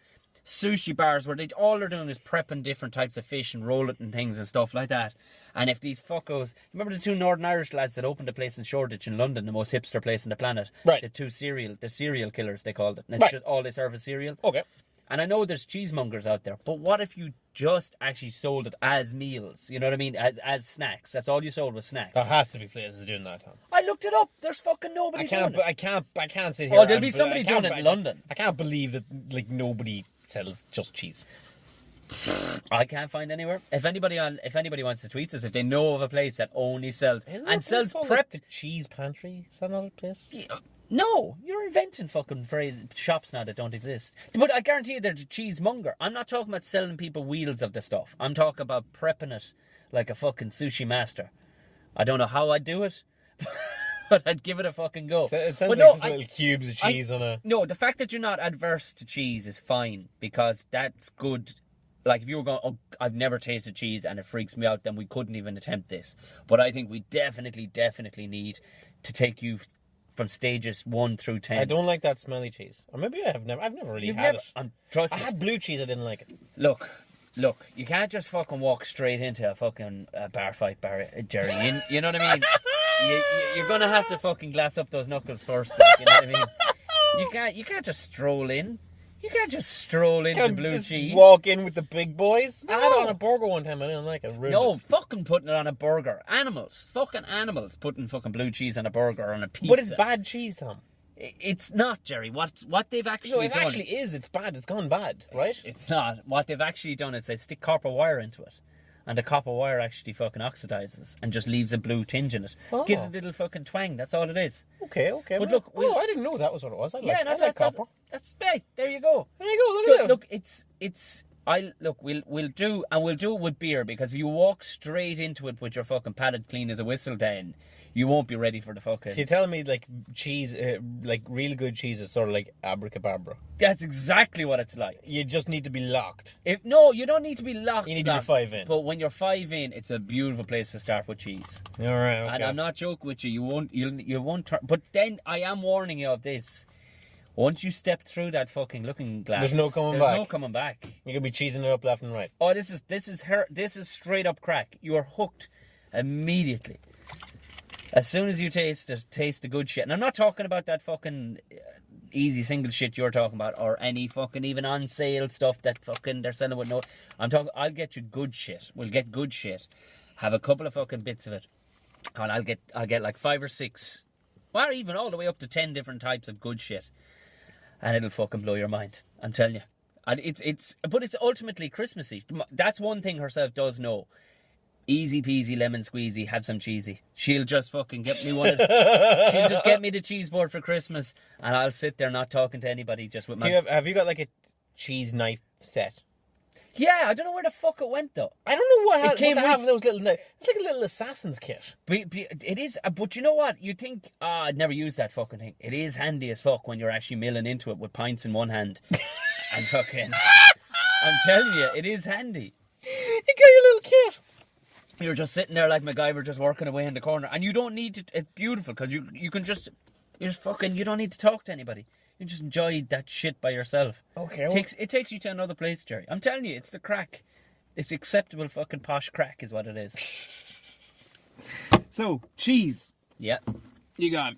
sushi bars where all they're doing is prepping different types of fish and roll it and things and stuff like that, and if these fuckos, remember the 2 Northern Irish lads that opened a place in Shoreditch in London, the most hipster place on the planet? Right. The serial killers, they called it, and it's just all they serve is cereal. Okay. And I know there's cheesemongers out there, but what if you just actually sold it as meals? You know what I mean? As snacks. That's all you sold was snacks. There has to be places doing that, Tom. I looked it up. There's fucking nobody doing it. I can't sit here. Oh, there'll be somebody doing it in London. I can't believe that, like, nobody sells just cheese. I can't find anywhere. If anybody wants to tweet us, if they know of a place that only sells sells prep, the cheese pantry. Is that not a place? Yeah. No, you're inventing fucking shops now that don't exist. But I guarantee you there's a cheesemonger. I'm not talking about selling people wheels of the stuff. I'm talking about prepping it like a fucking sushi master. I don't know how I'd do it, but I'd give it a fucking go. So it sounds but like just little cubes of cheese on a... No, the fact that you're not adverse to cheese is fine, because that's good. Like, if you were going, oh, I've never tasted cheese and it freaks me out, then we couldn't even attempt this. But I think we definitely need to take you from stages 1 through 10. I don't like that smelly cheese. Or maybe I've never really had it. Trust me. I had blue cheese, I didn't like it. Look, you can't just fucking walk straight into a fucking bar fight, Gerry. You know what I mean? You're going to have to fucking glass up those knuckles first. Like, you know what I mean? You can't just stroll in. You can't just stroll into Can't blue just cheese. walk in with the big boys. I had it No. on a burger one time. I didn't like it. No, fucking putting it on a burger. Animals. Fucking animals putting fucking blue cheese on a burger or on a pizza. But it's bad cheese, Tom. It's not, Jerry. What they've actually No, it done... actually is. It's bad. It's gone bad, right? It's not. What they've actually done is they stick copper wire into it. And the copper wire actually fucking oxidizes and just leaves a blue tinge in it. Oh. Gives it a little fucking twang. That's all it is. Okay. But well, look, oh, I didn't know that was what it was. I like copper. That's hey, there you go. There you go. Look at Look, we'll do it with beer, because if you walk straight into it with your fucking palate clean as a whistle, then you won't be ready for the fucking... So you're telling me, like, cheese, like, real good cheese is sort of like abracadabra. That's exactly what it's like. You just need to be locked. No, you don't need to be locked. You need to be 5 in. But when you're 5 in, it's a beautiful place to start with cheese. All right, okay. And I'm not joking with you. You won't turn... But then I am warning you of this. Once you step through that fucking looking glass... There's no coming back. You could be cheesing it up left and right. Oh, this is straight up crack. You are hooked immediately. As soon as you taste the good shit. And I'm not talking about that fucking easy single shit you're talking about, or any fucking even on sale stuff that fucking they're selling with no... I'll get you good shit. We'll get good shit. Have a couple of fucking bits of it. And I'll get like 5 or 6, or even all the way up to 10 different types of good shit. And it'll fucking blow your mind. I'm telling you. And but it's ultimately Christmassy. That's one thing herself does know. Easy peasy lemon squeezy, have some cheesy. She'll just fucking get me one of... She'll just get me the cheese board for Christmas, and I'll sit there not talking to anybody, just with my... Have you got like a cheese knife set? Yeah, I don't know where the fuck it went though. I don't know what came they with... have those little knives. It's like a little assassin's kit. It is, but you know what? You think, I'd never use that fucking thing. It is handy as fuck when you're actually milling into it with pints in one hand. And fucking... I'm telling you, it is handy. You got your little kit. You're just sitting there like MacGyver, just working away in the corner, and you don't need to. It's beautiful because you don't need to talk to anybody. You just enjoy that shit by yourself. Okay. It takes you to another place, Jerry. I'm telling you, it's the crack. It's acceptable fucking posh crack, is what it is. So, cheese. Yeah. You got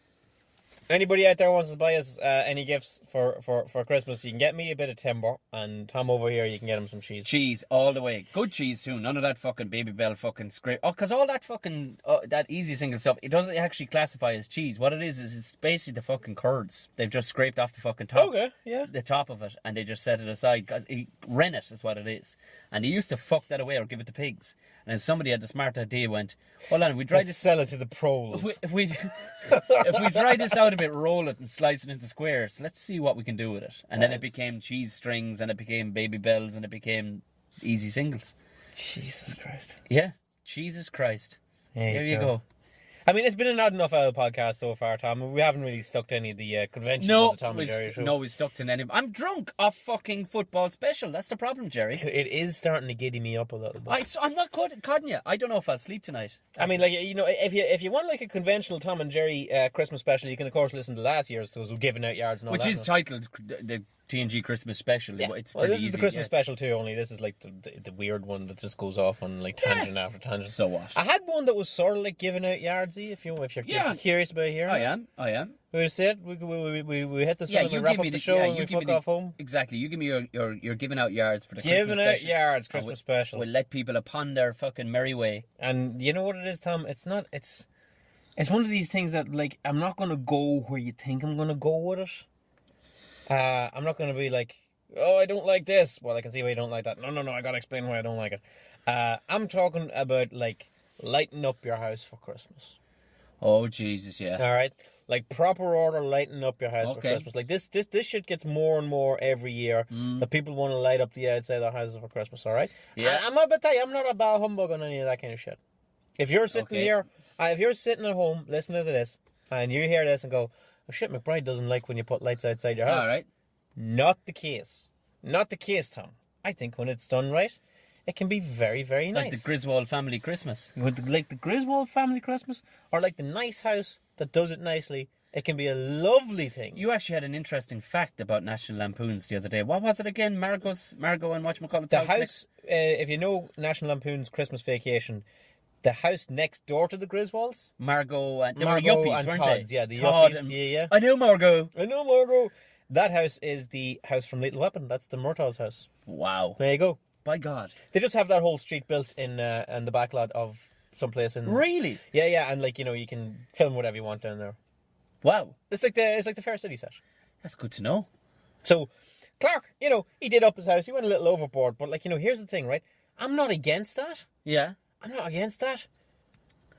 Anybody out there wants to buy us any gifts for Christmas, you can get me a bit of timber, and Tom over here, you can get him some cheese. Cheese all the way. Good cheese too. None of that fucking Baby Bell fucking scrape. Oh, because all that fucking, that easy single stuff, it doesn't actually classify as cheese. What it is it's basically the fucking curds. They've just scraped off the fucking top. Okay, yeah. The top of it, and they just set it aside, because rennet is what it is. And they used to fuck that away or give it to pigs. And then somebody had the smart idea, went, hold on, if we dry Let's this... sell it to the pros. If we dry this out a bit, roll it and slice it into squares, let's see what we can do with it. And then it became cheese strings, and it became Baby Bells, and it became easy singles. Jesus Christ. Yeah, Jesus Christ. There you go. I mean, it's been an odd enough podcast so far, Tom. We haven't really stuck to any of the conventions of the Tom and Gerry Show. No, we've stuck to any. I'm drunk off fucking football special. That's the problem, Jerry. It is starting to giddy me up a little bit. I'm not cutting you. I don't know if I'll sleep tonight. I mean, like, you know, if you want like a conventional Tom and Gerry Christmas special, you can of course listen to last year's, because we're giving out yards and all Which that. is titled the TNG Christmas special. Yeah. It's well, pretty this easy. is the Christmas special too, only this is like the weird one that just goes off on like tangent after tangent. So what? I had one that was sort of like giving out yardsy, if you're curious about hearing. I am. We said we hit this Yeah, one and you we wrap give up me the show and we fuck off home. Exactly. You give me your giving out yards for the Christmas Giving special. out yards Christmas special. We'll let people upon their fucking merry way. And you know what it is, Tom? It's one of these things that, like, I'm not going to go where you think I'm going to go with it. I'm not going to be like, oh, I don't like this. Well, I can see why you don't like that. No, I got to explain why I don't like it. I'm talking about, like, lighting up your house for Christmas. Oh, Jesus, yeah. All right? Like, proper order lighting up your house for Christmas. Like, this shit gets more and more every year that people want to light up the outside of their houses for Christmas, all right? Yeah. I'm about to tell you, I'm not a bad humbug on any of that kind of shit. If you're sitting here, if you're sitting at home listening to this, and you hear this and go, oh shit, McBride doesn't like when you put lights outside your house. All right. Not the case. Not the case, Tom. I think when it's done right, it can be very, very nice. Like the Griswold family Christmas. Like the Griswold family Christmas, or like the nice house that does it nicely, it can be a lovely thing. You actually had an interesting fact about National Lampoons the other day. What was it again? Margot and whatchamacallit? The house, if you know National Lampoon's Christmas Vacation, the house next door to the Griswolds, Margot and they were Margot yuppies, and weren't Todd's, they? yeah, the Todd yuppies, and... yeah. I know Margot. That house is the house from Lethal Weapon. That's the Murtaugh's house. Wow. There you go. By God. They just have that whole street built in the back lot of someplace in. Really? Yeah, and like you can film whatever you want down there. Wow. It's like the Fair City set. That's good to know. So, Clark, he did up his house. He went a little overboard, but here's the thing, right? I'm not against that. Yeah. I'm not against that.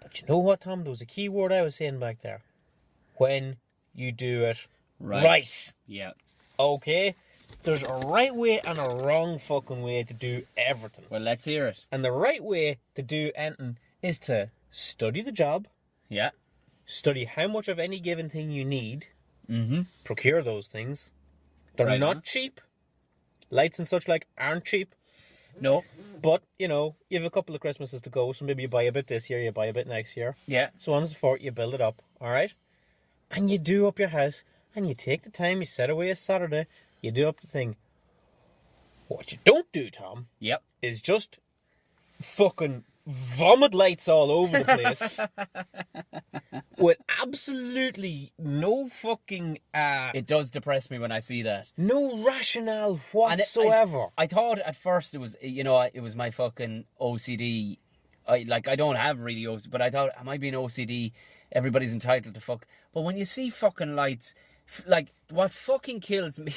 But you know what, Tom? There was a key word I was saying back there. When you do it right. Yeah. Okay? There's a right way and a wrong fucking way to do everything. Well, let's hear it. And the right way to do anything is to study the job. Yeah. Study how much of any given thing you need. Mm-hmm. Procure those things. They're not cheap. Lights and such aren't cheap. No. But, you have a couple of Christmases to go, so maybe you buy a bit this year, you buy a bit next year. Yeah. So on and so forth, you build it up, alright? And you do up your house, and you take the time, you set away a Saturday, you do up the thing. What you don't do, Tom, Yep. is just fucking vomit lights all over the place with absolutely no fucking It does depress me when I see that. no rationale And whatsoever. I thought at first it was, it was my fucking OCD. I don't have really OCD, but I thought, am I being OCD? Everybody's entitled to fuck. But when you see fucking lights, what fucking kills me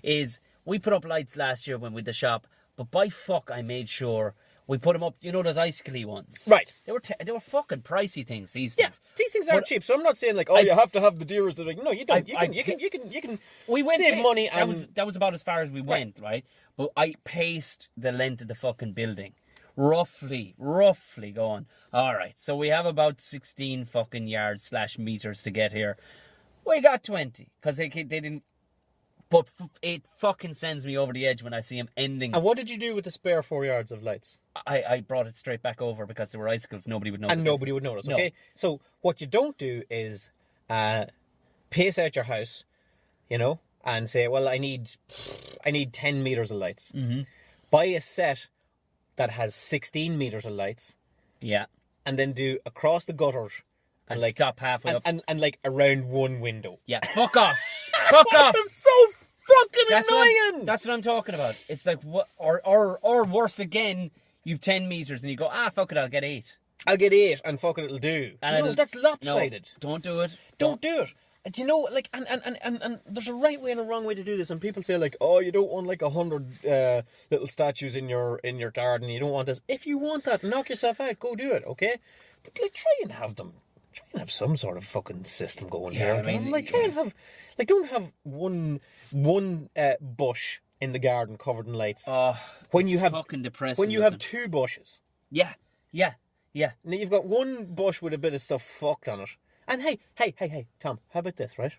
is we put up lights last year when we did the shop, but by fuck I made sure we put them up, those icicle ones. Right. They were fucking pricey things, these Yeah, things. these things aren't cheap, so I'm not saying you have to have the dearest. No, you don't. You can We went save money and that was about as far as we went, right? But I paced the length of the fucking building. Roughly going. Alright, so we have about 16 fucking yards / meters to get here. We got 20, because they didn't. But it fucking sends me over the edge when I see them ending. And what did you do with the spare 4 yards of lights? I brought it straight back over because there were icicles. Nobody would know. And nobody would notice, okay? No. So what you don't do is pace out your house, and say, well, I need 10 meters of lights. Mm-hmm. Buy a set that has 16 meters of lights. Yeah. And then do across the gutters. And stop halfway up. And around one window. Yeah, fuck off. Fuck off. That's so fucking annoying. That's what I'm talking about. It's like, what, or worse again, you've 10 meters and you go, fuck it, I'll get 8. I'll get 8 and fuck it'll do. And that's lopsided. No, don't do it. Don't do it. Do you know, and there's a right way and a wrong way to do this, and people say you don't want 100 little statues in your garden, you don't want this. If you want that, knock yourself out, go do it, okay? But try and have some sort of fucking system going here. I mean, try and have, don't have one bush in the garden covered in lights. When you have fucking depressing. When you have 2 bushes. Yeah. Now you've got one bush with a bit of stuff fucked on it. And hey, Tom, how about this, right?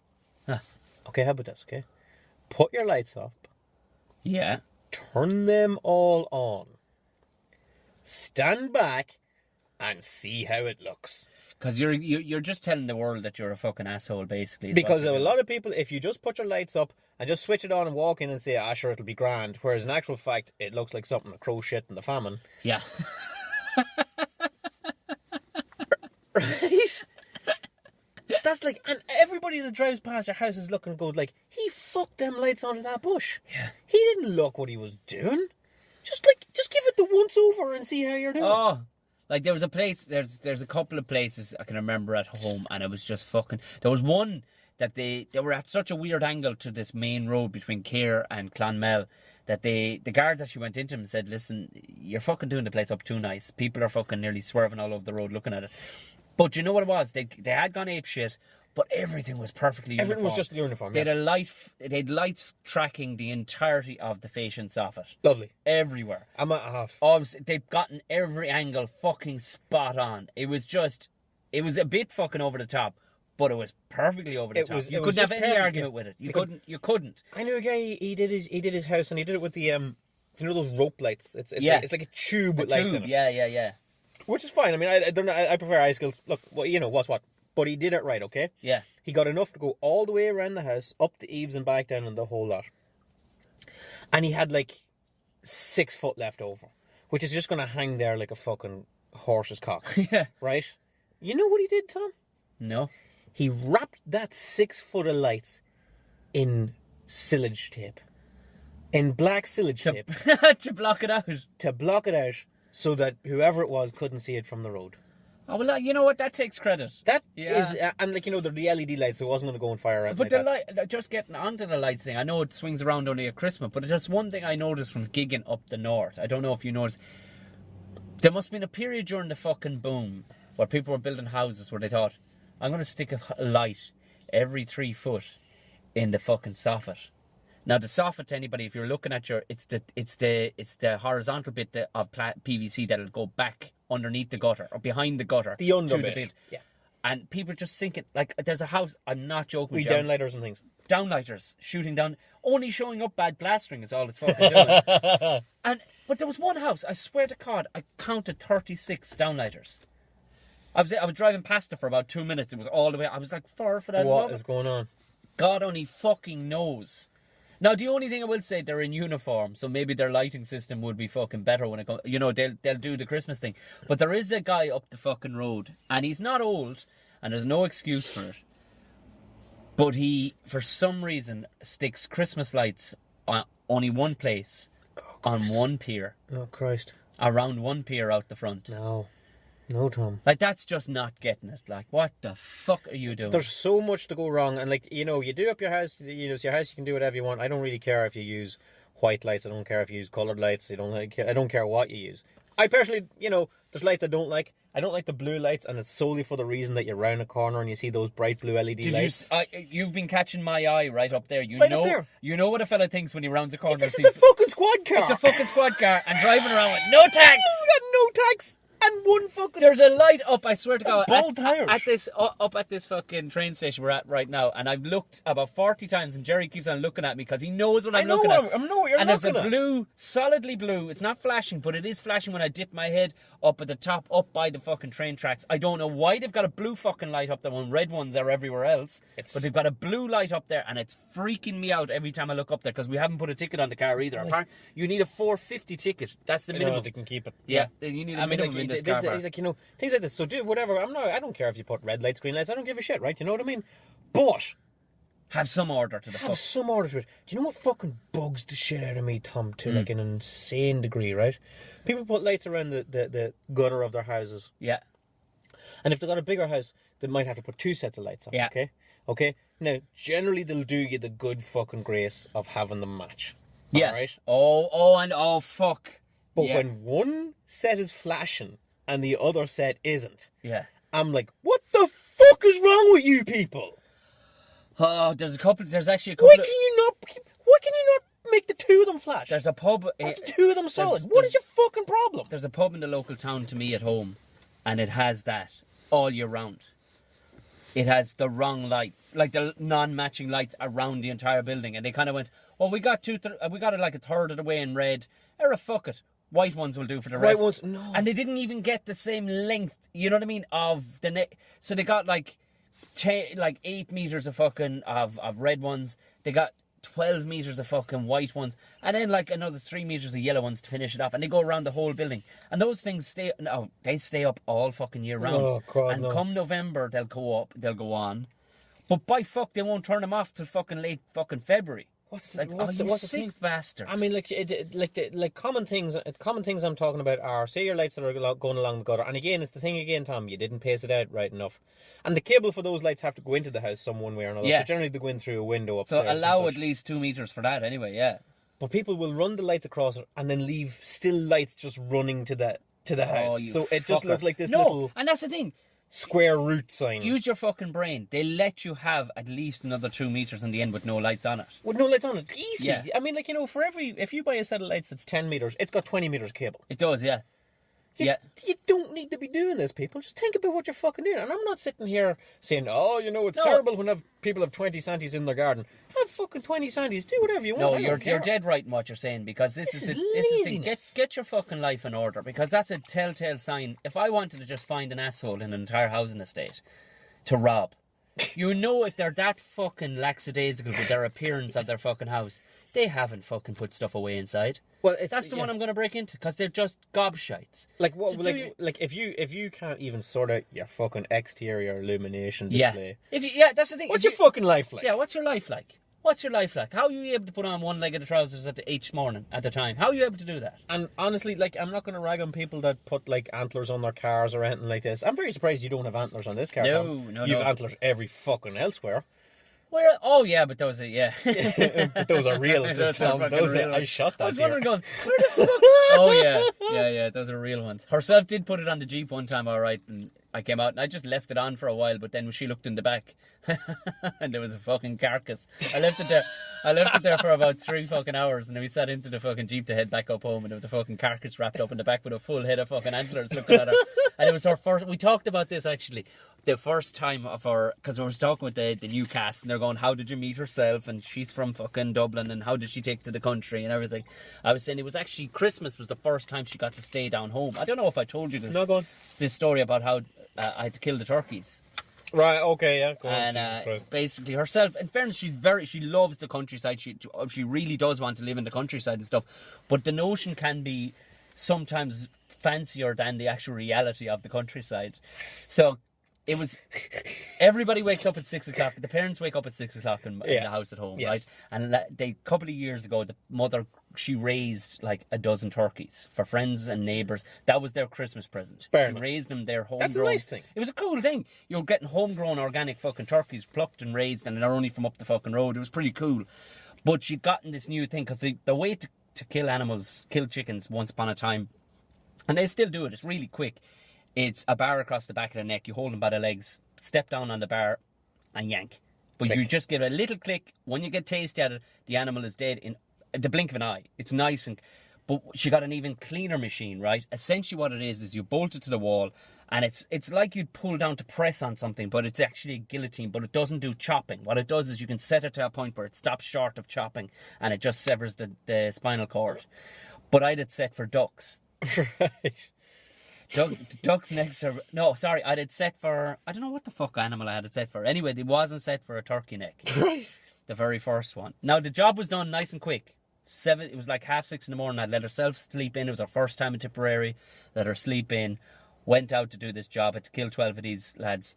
Huh. Okay, how about this, okay? Put your lights up. Yeah. Turn them all on. Stand back and see how it looks. Because you're just telling the world that you're a fucking asshole, basically. Because a lot of people, if you just put your lights up and just switch it on and walk in and say, sure, it'll be grand, whereas in actual fact, it looks like something a crow shit in the famine. Yeah. Right? That's and everybody that drives past your house is looking and goes he fucked them lights onto that bush. Yeah. He didn't look what he was doing. Just give it the once over and see how you're doing. Oh, there was a place, there's a couple of places I can remember at home, and it was just fucking, there was one that they were at such a weird angle to this main road between Cahir and Clonmel that the guards actually went into him and said, listen, you're fucking doing the place up too nice. People are fucking nearly swerving all over the road looking at it. But you know what it was? They had gone ape shit, but everything was perfectly uniform. Everything was just uniform, They had lights tracking the entirety of the facients off it. Lovely. Everywhere. I'm at half. They've gotten every angle fucking spot on. It was a bit fucking over the top, but it was perfectly over the top. You couldn't have any argument with it. You couldn't. I knew a guy, he did his house, and he did it with the, those rope lights? It's like a tube with lights in it. Yeah. Which is fine. I mean, I prefer icicles. Look, what's what. But he did it right, okay? Yeah. He got enough to go all the way around the house, up the eaves and back down and the whole lot. And he had 6 foot left over, which is just going to hang there like a fucking horse's cock. Yeah. Right? You know what he did, Tom? No. He wrapped that 6 foot of lights in silage tape. In black silage tape. To block it out. To block it out so that whoever it was couldn't see it from the road. Oh, well, you know what? That takes credit. That is, and like, you know, the LED lights, so it wasn't going to go on fire. Or But like the light, just getting onto the lights thing, I know it swings around only at Christmas, but there's one thing I noticed from gigging up the north. I don't know if you noticed. There must have been a period during the fucking boom where people were building houses where they thought, I'm going to stick a light every 3 foot in the fucking soffit. Now, the soffit, to anybody, if you're looking at it's the horizontal bit of PVC that'll go back underneath the gutter or behind the gutter. The under to bit. The bit. Yeah. And people just thinking, like, there's a house, I'm not joking with you. downlighters and things. Downlighters shooting down, only showing up bad plastering is all it's fucking doing. But there was one house, I swear to God, I counted 36 downlighters. I was driving past it for about 2 minutes. It was all the way. I was like, far for that. What is going on? God only fucking knows. Now, the only thing I will say, they're in uniform, so maybe their lighting system would be fucking better when it comes. You know, they'll do the Christmas thing. But there is a guy up the fucking road, and he's not old, and there's no excuse for it. But he, for some reason, sticks Christmas lights on only one place, on one pier. Oh, Christ. Around one pier out the front. No, Tom. Like, that's just not getting it. Like, what the fuck are you doing? There's so much to go wrong, and like, you know, you do up your house. You know, it's your house. You can do whatever you want. I don't really care if you use white lights. I don't care if you use coloured lights. I don't care what you use. I personally, you know, there's lights I don't like. I don't like the blue lights, and it's solely for the reason that you're round a corner and you see those bright blue LED lights. You've been catching my eye right up there. You know what a fella thinks when he rounds a corner. This is a fucking squad car. It's a fucking squad car, and driving around with no tax. No tax. And one fucking... There's a light up, I swear to God, bald tires. up at this fucking train station we're at right now, and I've looked about 40 times, and Gerry keeps on looking at me because he knows what I'm looking at. I know what you're and looking at. And there's a blue, solidly blue, it's not flashing, but it is flashing when I dip my head up at the top, up by the fucking train tracks. I don't know why they've got a blue fucking light up there when red ones are everywhere else, but they've got a blue light up there, and it's freaking me out every time I look up there, because we haven't put a ticket on the car either. Apparently, you need a $4.50 ticket. That's the minimum. They can keep it. Yeah, you need a minimum in this car park. Like, you know, things like this. So do whatever. I don't care if you put red lights, green lights. I don't give a shit, right? You know what I mean? But have some order to the fuck. Have some order to it. Do you know what fucking bugs the shit out of me, Tom, to like an insane degree, right? People put lights around the gutter of their houses. Yeah. And if they've got a bigger house, they might have to put 2 sets of lights on. Yeah. Okay? Now, generally they'll do you the good fucking grace of having them match. Yeah. All right? Oh, fuck. But when one set is flashing and the other set isn't, I'm like, what the fuck is wrong with you people? Oh, there's actually a couple. Why can you not make the 2 of them flash? There's a pub. The 2 of them solid. What is your fucking problem? There's a pub in the local town to me at home, and it has that all year round. It has the wrong lights, like the non-matching lights around the entire building, and they kind of went, well, we got it like a third of the way in red. Fuck it. White ones will do for the rest. White ones, no. And they didn't even get the same length, you know what I mean, of the net. So they got like 8 meters of fucking of red ones. They got 12 meters of fucking white ones, and then like another 3 meters of yellow ones to finish it off. And they go around the whole building. And those things stay up all fucking year round. Oh, God, and no. come November, they'll go on. But by fuck, they won't turn them off till fucking late fucking February. What's the sick bastards? I mean, like common things. Common things I'm talking about are, say, your lights that are going along the gutter. And again, it's the thing again, Tom. You didn't pace it out right enough, and the cable for those lights have to go into the house some one way or another. Yeah. So generally they go in through a window upstairs. So allow at least 2 meters for that, anyway. Yeah. But people will run the lights across it and then leave still lights just running to the house. So it just looks like this little. And that's the thing. Square root sign. Use your fucking brain. They let you have at least another 2 meters in the end with no lights on it. With no lights on it, easily. Yeah. I mean, like, you know, if you buy a set of lights that's 10 meters, it's got 20 meters cable. It does, yeah. You don't need to be doing this, people. Just think about what you're fucking doing. And I'm not sitting here saying, oh, you know, it's terrible when people have 20 santies in their garden. Have fucking 20 santies. Do whatever you want. No, you're dead right in what you're saying, because this is the thing. Get your fucking life in order, because that's a telltale sign. If I wanted to just find an asshole in an entire housing estate to rob, you know, if they're that fucking lackadaisical with their appearance of their fucking house, they haven't fucking put stuff away inside. Well, that's the one I'm going to break into, because they're just gobshites. Like what? So if you can't even sort out your fucking exterior illumination display. That's the thing. What's your fucking life like? Yeah, what's your life like? What's your life like? How are you able to put on one leg of the trousers each morning at a time? How are you able to do that? And honestly, like, I'm not going to rag on people that put, like, antlers on their cars or anything like this. I'm very surprised you don't have antlers on this car. No. You have antlers every fucking elsewhere. Where? Oh yeah, but those are But those are real. I shot that. I was wondering, going, where the fuck? Oh yeah. Those are real ones. Herself did put it on the Jeep one time, all right, and I came out and I just left it on for a while. But then when she looked in the back, and there was a fucking carcass. I left it there for about 3 fucking hours, and then we sat into the fucking Jeep to head back up home, and there was a fucking carcass wrapped up in the back with a full head of fucking antlers looking at her. And it was her first. We talked about this actually. The first time of our, because I was talking with the new cast, and they're going, how did you meet herself? And she's from fucking Dublin, and how did she take to the country and everything? I was saying it was actually Christmas was the first time she got to stay down home. I don't know if I told you this. No, go on. This story about how I had to kill the turkeys. Right, okay, yeah, go on. And basically herself, in fairness, she loves the countryside. She really does want to live in the countryside and stuff. But the notion can be sometimes fancier than the actual reality of the countryside. So it was, everybody wakes up at 6 o'clock. The parents wake up at 6 o'clock in the house at home, right? And a couple of years ago, the mother, she raised like a dozen turkeys for friends and neighbours. That was their Christmas present. She raised them, they're homegrown. That's a nice thing. It was a cool thing. You're getting homegrown organic fucking turkeys plucked and raised, and they're only from up the fucking road. It was pretty cool. But she'd gotten this new thing, because the way to kill animals, kill chickens once upon a time, and they still do it, it's really quick. It's a bar across the back of the neck. You hold them by the legs, step down on the bar, and yank. But you just give it a little click. When you get tasty at it, the animal is dead in the blink of an eye. It's nice. But she got an even cleaner machine, right? Essentially what it is you bolt it to the wall, and it's like you'd pull down to press on something, but it's actually a guillotine, but it doesn't do chopping. What it does is you can set it to a point where it stops short of chopping, and it just severs the spinal cord. But I had it set for ducks. Right. Duck's necks are... No, sorry, I had it set for... I don't know what the fuck animal I had it set for. Anyway, it wasn't set for a turkey neck. Right. The very first one. Now, the job was done nice and quick. It was like 6:30 in the morning. I'd let herself sleep in. It was her first time in Tipperary. Let her sleep in. Went out to do this job. Had to kill 12 of these lads.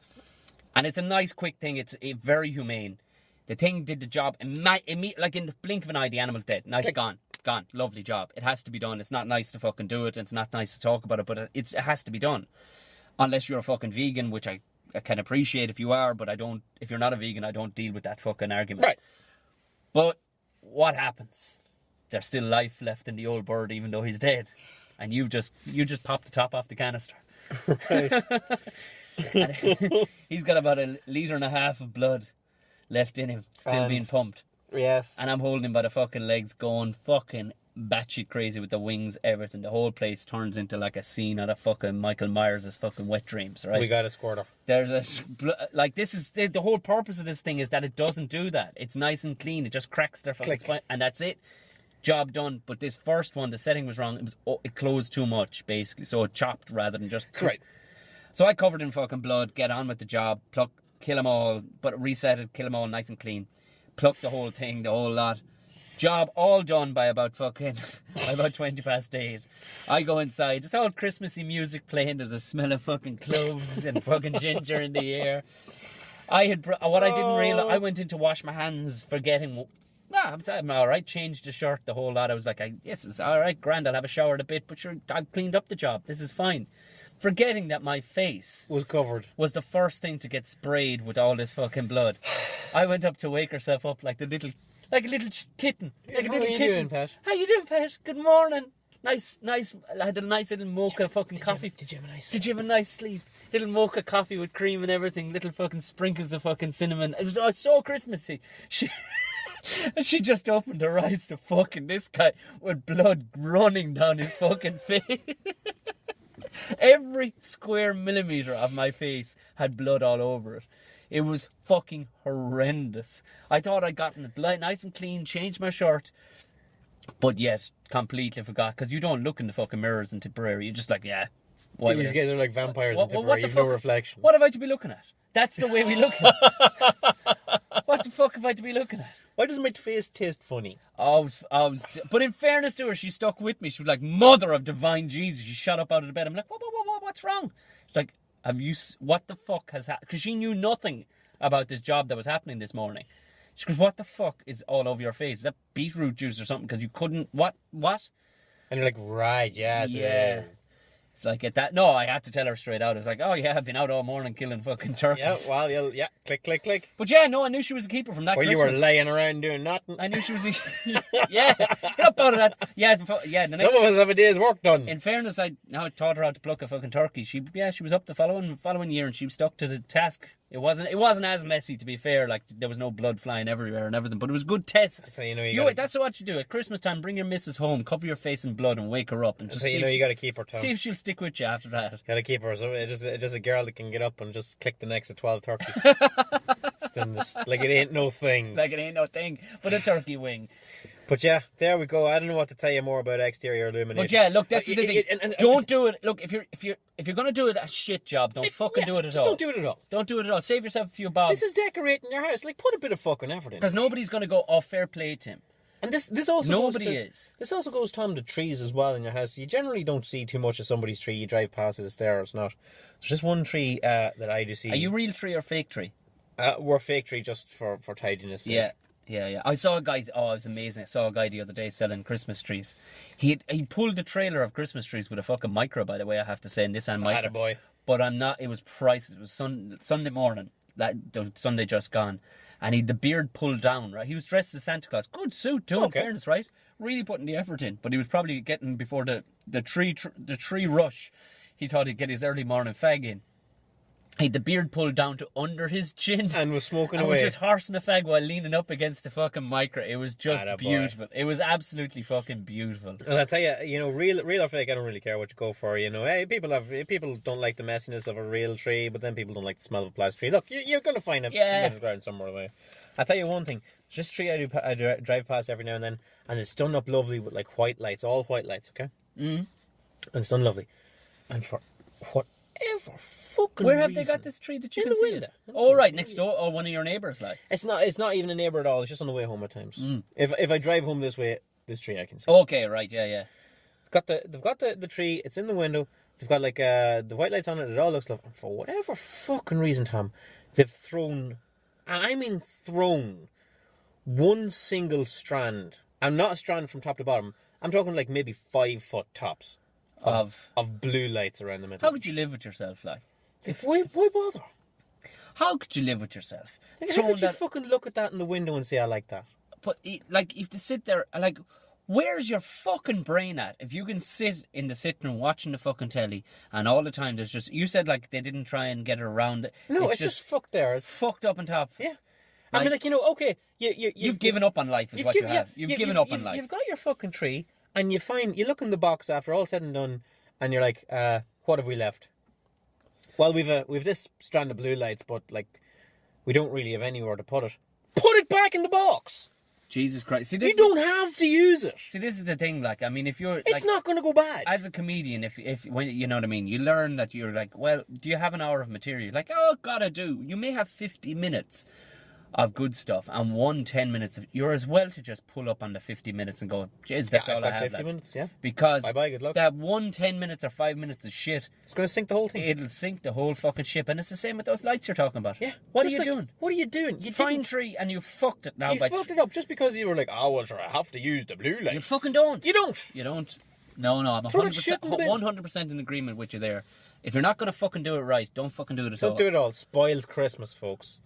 And it's a nice, quick thing. It's very humane. The thing did the job. Like in the blink of an eye, the animal's dead. Nice, gone. Lovely job. It has to be done. It's not nice to fucking do it. It's not nice to talk about it, but it has to be done. Unless you're a fucking vegan, which I can appreciate if you are, but I don't. If you're not a vegan, I don't deal with that fucking argument. Right. But what happens? There's still life left in the old bird, even though he's dead, and you just popped the top off the canister. Right. He's got about 1.5 liters of blood left in him, still being pumped. Yes. And I'm holding him by the fucking legs, going fucking batshit crazy with the wings, everything. The whole place turns into like a scene out of fucking Michael Myers' fucking Wet Dreams, right? We got a squirter. There's this is the whole purpose of this thing is that it doesn't do that. It's nice and clean. It just cracks their fucking spine, and that's it. Job done. But this first one, the setting was wrong. It closed too much, basically, so it chopped rather than just. Right. So I covered in fucking blood. Get on with the job. Kill them all, but reset it. Kill them all nice and clean. Pluck the whole thing, the whole lot. Job all done by about 8:20. I go inside. It's all Christmassy music playing. There's a smell of fucking cloves and fucking ginger in the air. I didn't realize. I went in to wash my hands, forgetting. I'm all right. Changed the shirt, the whole lot. I was like, yes, it's all right, grand. I'll have a shower in a bit, but sure, I've cleaned up the job. This is fine. Forgetting that my face was covered. Was the first thing to get sprayed with all this fucking blood. I went up to wake herself up like a little kitten. Like a little kitten. How you doing, Pat? How you doing, Pat? Good morning. Nice. I had a nice little mocha fucking coffee. Did you have a nice sleep? Little mocha coffee with cream and everything. Little fucking sprinkles of fucking cinnamon. It was so Christmassy. She just opened her eyes to fucking this guy with blood running down his fucking face. Every square millimetre of my face had blood all over it. It was fucking horrendous. I thought I'd gotten it nice and clean, changed my shirt, but yet completely forgot, because you don't look in the fucking mirrors in Tipperary. You're just like, yeah. These guys are like vampires in Tipperary. You've no reflection. What have I to be looking at? That's the way we look at it. What the fuck have I to be looking at? Why does my face taste funny? But in fairness to her, she stuck with me. She was like, Mother of Divine Jesus. She shot up out of the bed. I'm like, what's wrong? She's like, what the fuck has happened? Because she knew nothing about this job that was happening this morning. She goes, what the fuck is all over your face? Is that beetroot juice or something? Because you couldn't... What? And you're like, right, yes, it is. It's like at that. No, I had to tell her straight out. I was like, oh yeah, I've been out all morning killing fucking turkeys. Yeah, well, yeah, click, click, click. But yeah, no, I knew she was a keeper from that Well, Christmas. you were laying around doing nothing. I knew she was yeah, not part of that. Yeah, the next... Some of us have a day's work done. In fairness, I taught her how to pluck a fucking turkey. She was up the following year and she stuck to the task. It wasn't as messy, to be fair. Like, there was no blood flying everywhere and everything, but it was a good test. That's how you know that's what you do at Christmas time. Bring your missus home, cover your face in blood, and wake her up, and just you know you got to keep her. Tom. See if she'll stick with you after that. Got to keep her. So it's just a girl that can get up and just click the necks of 12 turkeys. Like it ain't no thing. Like it ain't no thing, but a turkey wing. But yeah, there we go. I don't know what to tell you more about exterior illumination. But yeah, look, that's the thing. Don't do it. Look, if you're gonna do it a shit job, don't fucking do it at all. Don't do it at all. Don't do it at all. Save yourself a few bobs. This is decorating your house. Like, put a bit of fucking effort in. Because nobody's gonna go, oh, fair play to him. And this also nobody is. This also goes, Tom, to trees as well in your house. You generally don't see too much of somebody's tree. You drive past it, it's there or it's not. There's just one tree that I do see. Are you real tree or fake tree? We're fake tree just for tidiness. Yeah. I saw a guy. Oh, it was amazing. I saw a guy the other day selling Christmas trees. He pulled the trailer of Christmas trees with a fucking micro, by the way, I have to say, and this and micro. Attaboy. But I'm not. It was prices. It was Sunday morning. The Sunday just gone, and he had the beard pulled down. Right, he was dressed as Santa Claus. Good suit too. In fairness, right? Really putting the effort in. But he was probably getting before the tree rush. He thought he'd get his early morning fag in. He had the beard pulled down to under his chin. And was smoking away. away. And was just horsing a fag while leaning up against the fucking micro. It was just Attaboy. beautiful. It was absolutely fucking beautiful. And I tell you, real or fake, I don't really care what you go for. Hey, people don't like the messiness of a real tree, but then people don't like the smell of a plastic tree. Look, you're going to find it in the ground somewhere away. I tell you one thing. This tree I drive past every now and then, and it's done up lovely with like white lights, all white lights, okay? Mm-hmm. And it's done lovely. And for whatever fucking Where have reason, they got this tree that you in can the see window. it? Oh, right, next door, or one of your neighbours, like. It's not even a neighbour at all. It's just on the way home at times. If I drive home this way, this tree I can see. Okay, right, yeah. They've got the tree. It's in the window. They've got like the white lights on it. It all looks lovely. And for whatever fucking reason, Tom, they've thrown one single strand. And not a strand from top to bottom. I'm talking like maybe 5 foot tops of blue lights around the middle. How could you live with yourself, like? Why bother? How could you live with yourself? How could you fucking look at that in the window and say I like that? But like, if to sit there, like, where's your fucking brain at? If you can sit in the sitting room watching the fucking telly, and all the time there's just, you said like they didn't try and get it around it. No, it's just fucked there. It's fucked up on top. Yeah. I mean, like, okay, you've given up on life, is what you have. You've given up on life. You've got your fucking tree, and you look in the box after all said and done, and you're like, what have we left? Well, we've this strand of blue lights, but like, we don't really have anywhere to put it. Put it back in the box. Jesus Christ! See, you don't have to use it. See, this is the thing. Like, I mean, if you're, it's not going to go bad. As a comedian, if when you know what I mean, you learn that you're like, well, do you have an hour of material? Like, oh God, I do. You may have 50 minutes of good stuff and 10 minutes of, you're as well to just pull up on the 50 minutes and go, jeez, that's all I have 50 minutes, yeah. Because bye, good luck. That 10 minutes or 5 minutes of shit, it's going to sink the whole thing. It'll sink the whole fucking ship. And it's the same with those lights you're talking about. Yeah. What are you doing? What are you doing? You fine tree and you fucked it now. You fucked it up just because you were like, oh, well, sure, I have to use the blue lights. You fucking don't. You don't. No, I'm 100% in agreement with you there. If you're not going to fucking do it right, don't fucking do it at all. Don't do it all. Spoils Christmas, folks.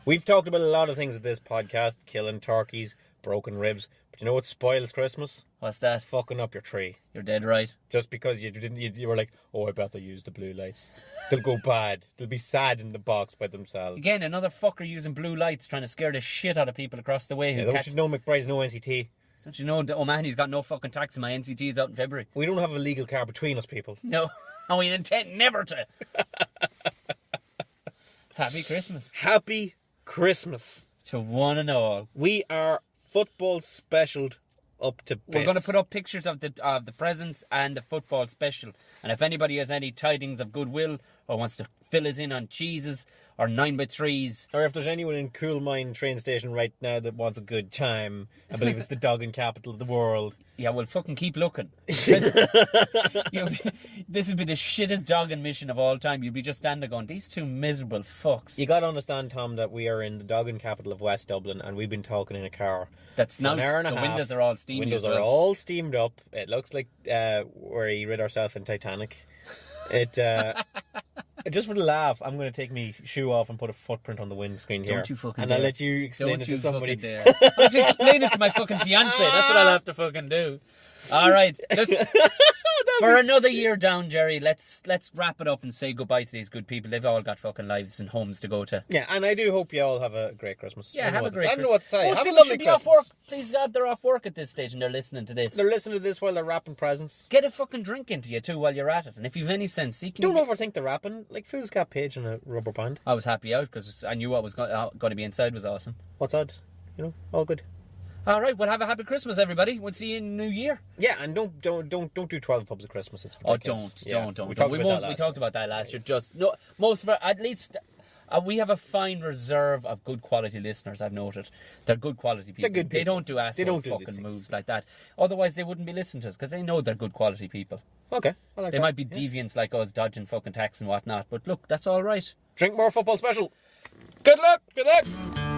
We've talked about a lot of things at this podcast, killing turkeys, broken ribs. But you know what spoils Christmas? What's that? Fucking up your tree. You're dead right. Just because you were like, oh, I bet they'll use the blue lights. They'll go bad. They'll be sad in the box by themselves. Again, another fucker using blue lights trying to scare the shit out of people across the way. Don't you know McBride's no NCT? Don't you know, oh man, he's got no fucking tax and my NCT is out in February. We don't have a legal car between us, people. No, and we intend never to. Happy Christmas. Happy Christmas. To one and all. We are football specialed up to bits. We're going to put up pictures of the presents and the football special. And if anybody has any tidings of goodwill or wants to fill us in on cheeses or 9x3s. Or if there's anyone in Coolmine train station right now that wants a good time, I believe it's the dogging capital of the world. Yeah, well, fucking keep looking. This would be the shittest dogging mission of all time. You'd be just standing there going, these two miserable fucks. You got to understand, Tom, that we are in the dogging capital of West Dublin, and we've been talking in a car. That's now an hour and a the half. windows are all steamy. Windows as well. are all steamed up. It looks like we rid ourselves in Titanic. It just for the laugh, I'm going to take my shoe off and put a footprint on the windscreen here. Don't you fucking And dare. I'll let you explain Don't it you to somebody. fucking dare. I have to explain it to my fucking fiancé. That's what I'll have to fucking do. All right, for another year down, Gerry, let's wrap it up and say goodbye to these good people. They've all got fucking lives and homes to go to. Yeah, and I do hope you all have a great Christmas. Yeah, have a great I don't know what to tell you. Most Have a people lovely should be Christmas. off work. Please God, they're off work at this stage and they're listening to this. They're listening to this while they're wrapping presents. Get a fucking drink into you too while you're at it. And if you've any sense, Don't overthink the wrapping. Like Foolscap Page in a rubber band. I was happy out because I knew what was going to be inside was awesome. What's odds? You know, all good. All right, well, have a happy Christmas, everybody. We'll see you in the new year. Yeah, and don't do 12 pubs at Christmas. It's Oh, ridiculous. don't. We talked about that We talked about that last year. Just no, most of our, at least, we have a fine reserve of good quality listeners. I've noted they're good quality people. They're good They people. don't do asshole don't do these fucking things. moves like that. Otherwise, they wouldn't be listening to us because they know they're good quality people. Okay, I like They that. might be deviants like us, dodging fucking tax and whatnot. But look, that's all right. Drink more football special. Good luck. Good luck.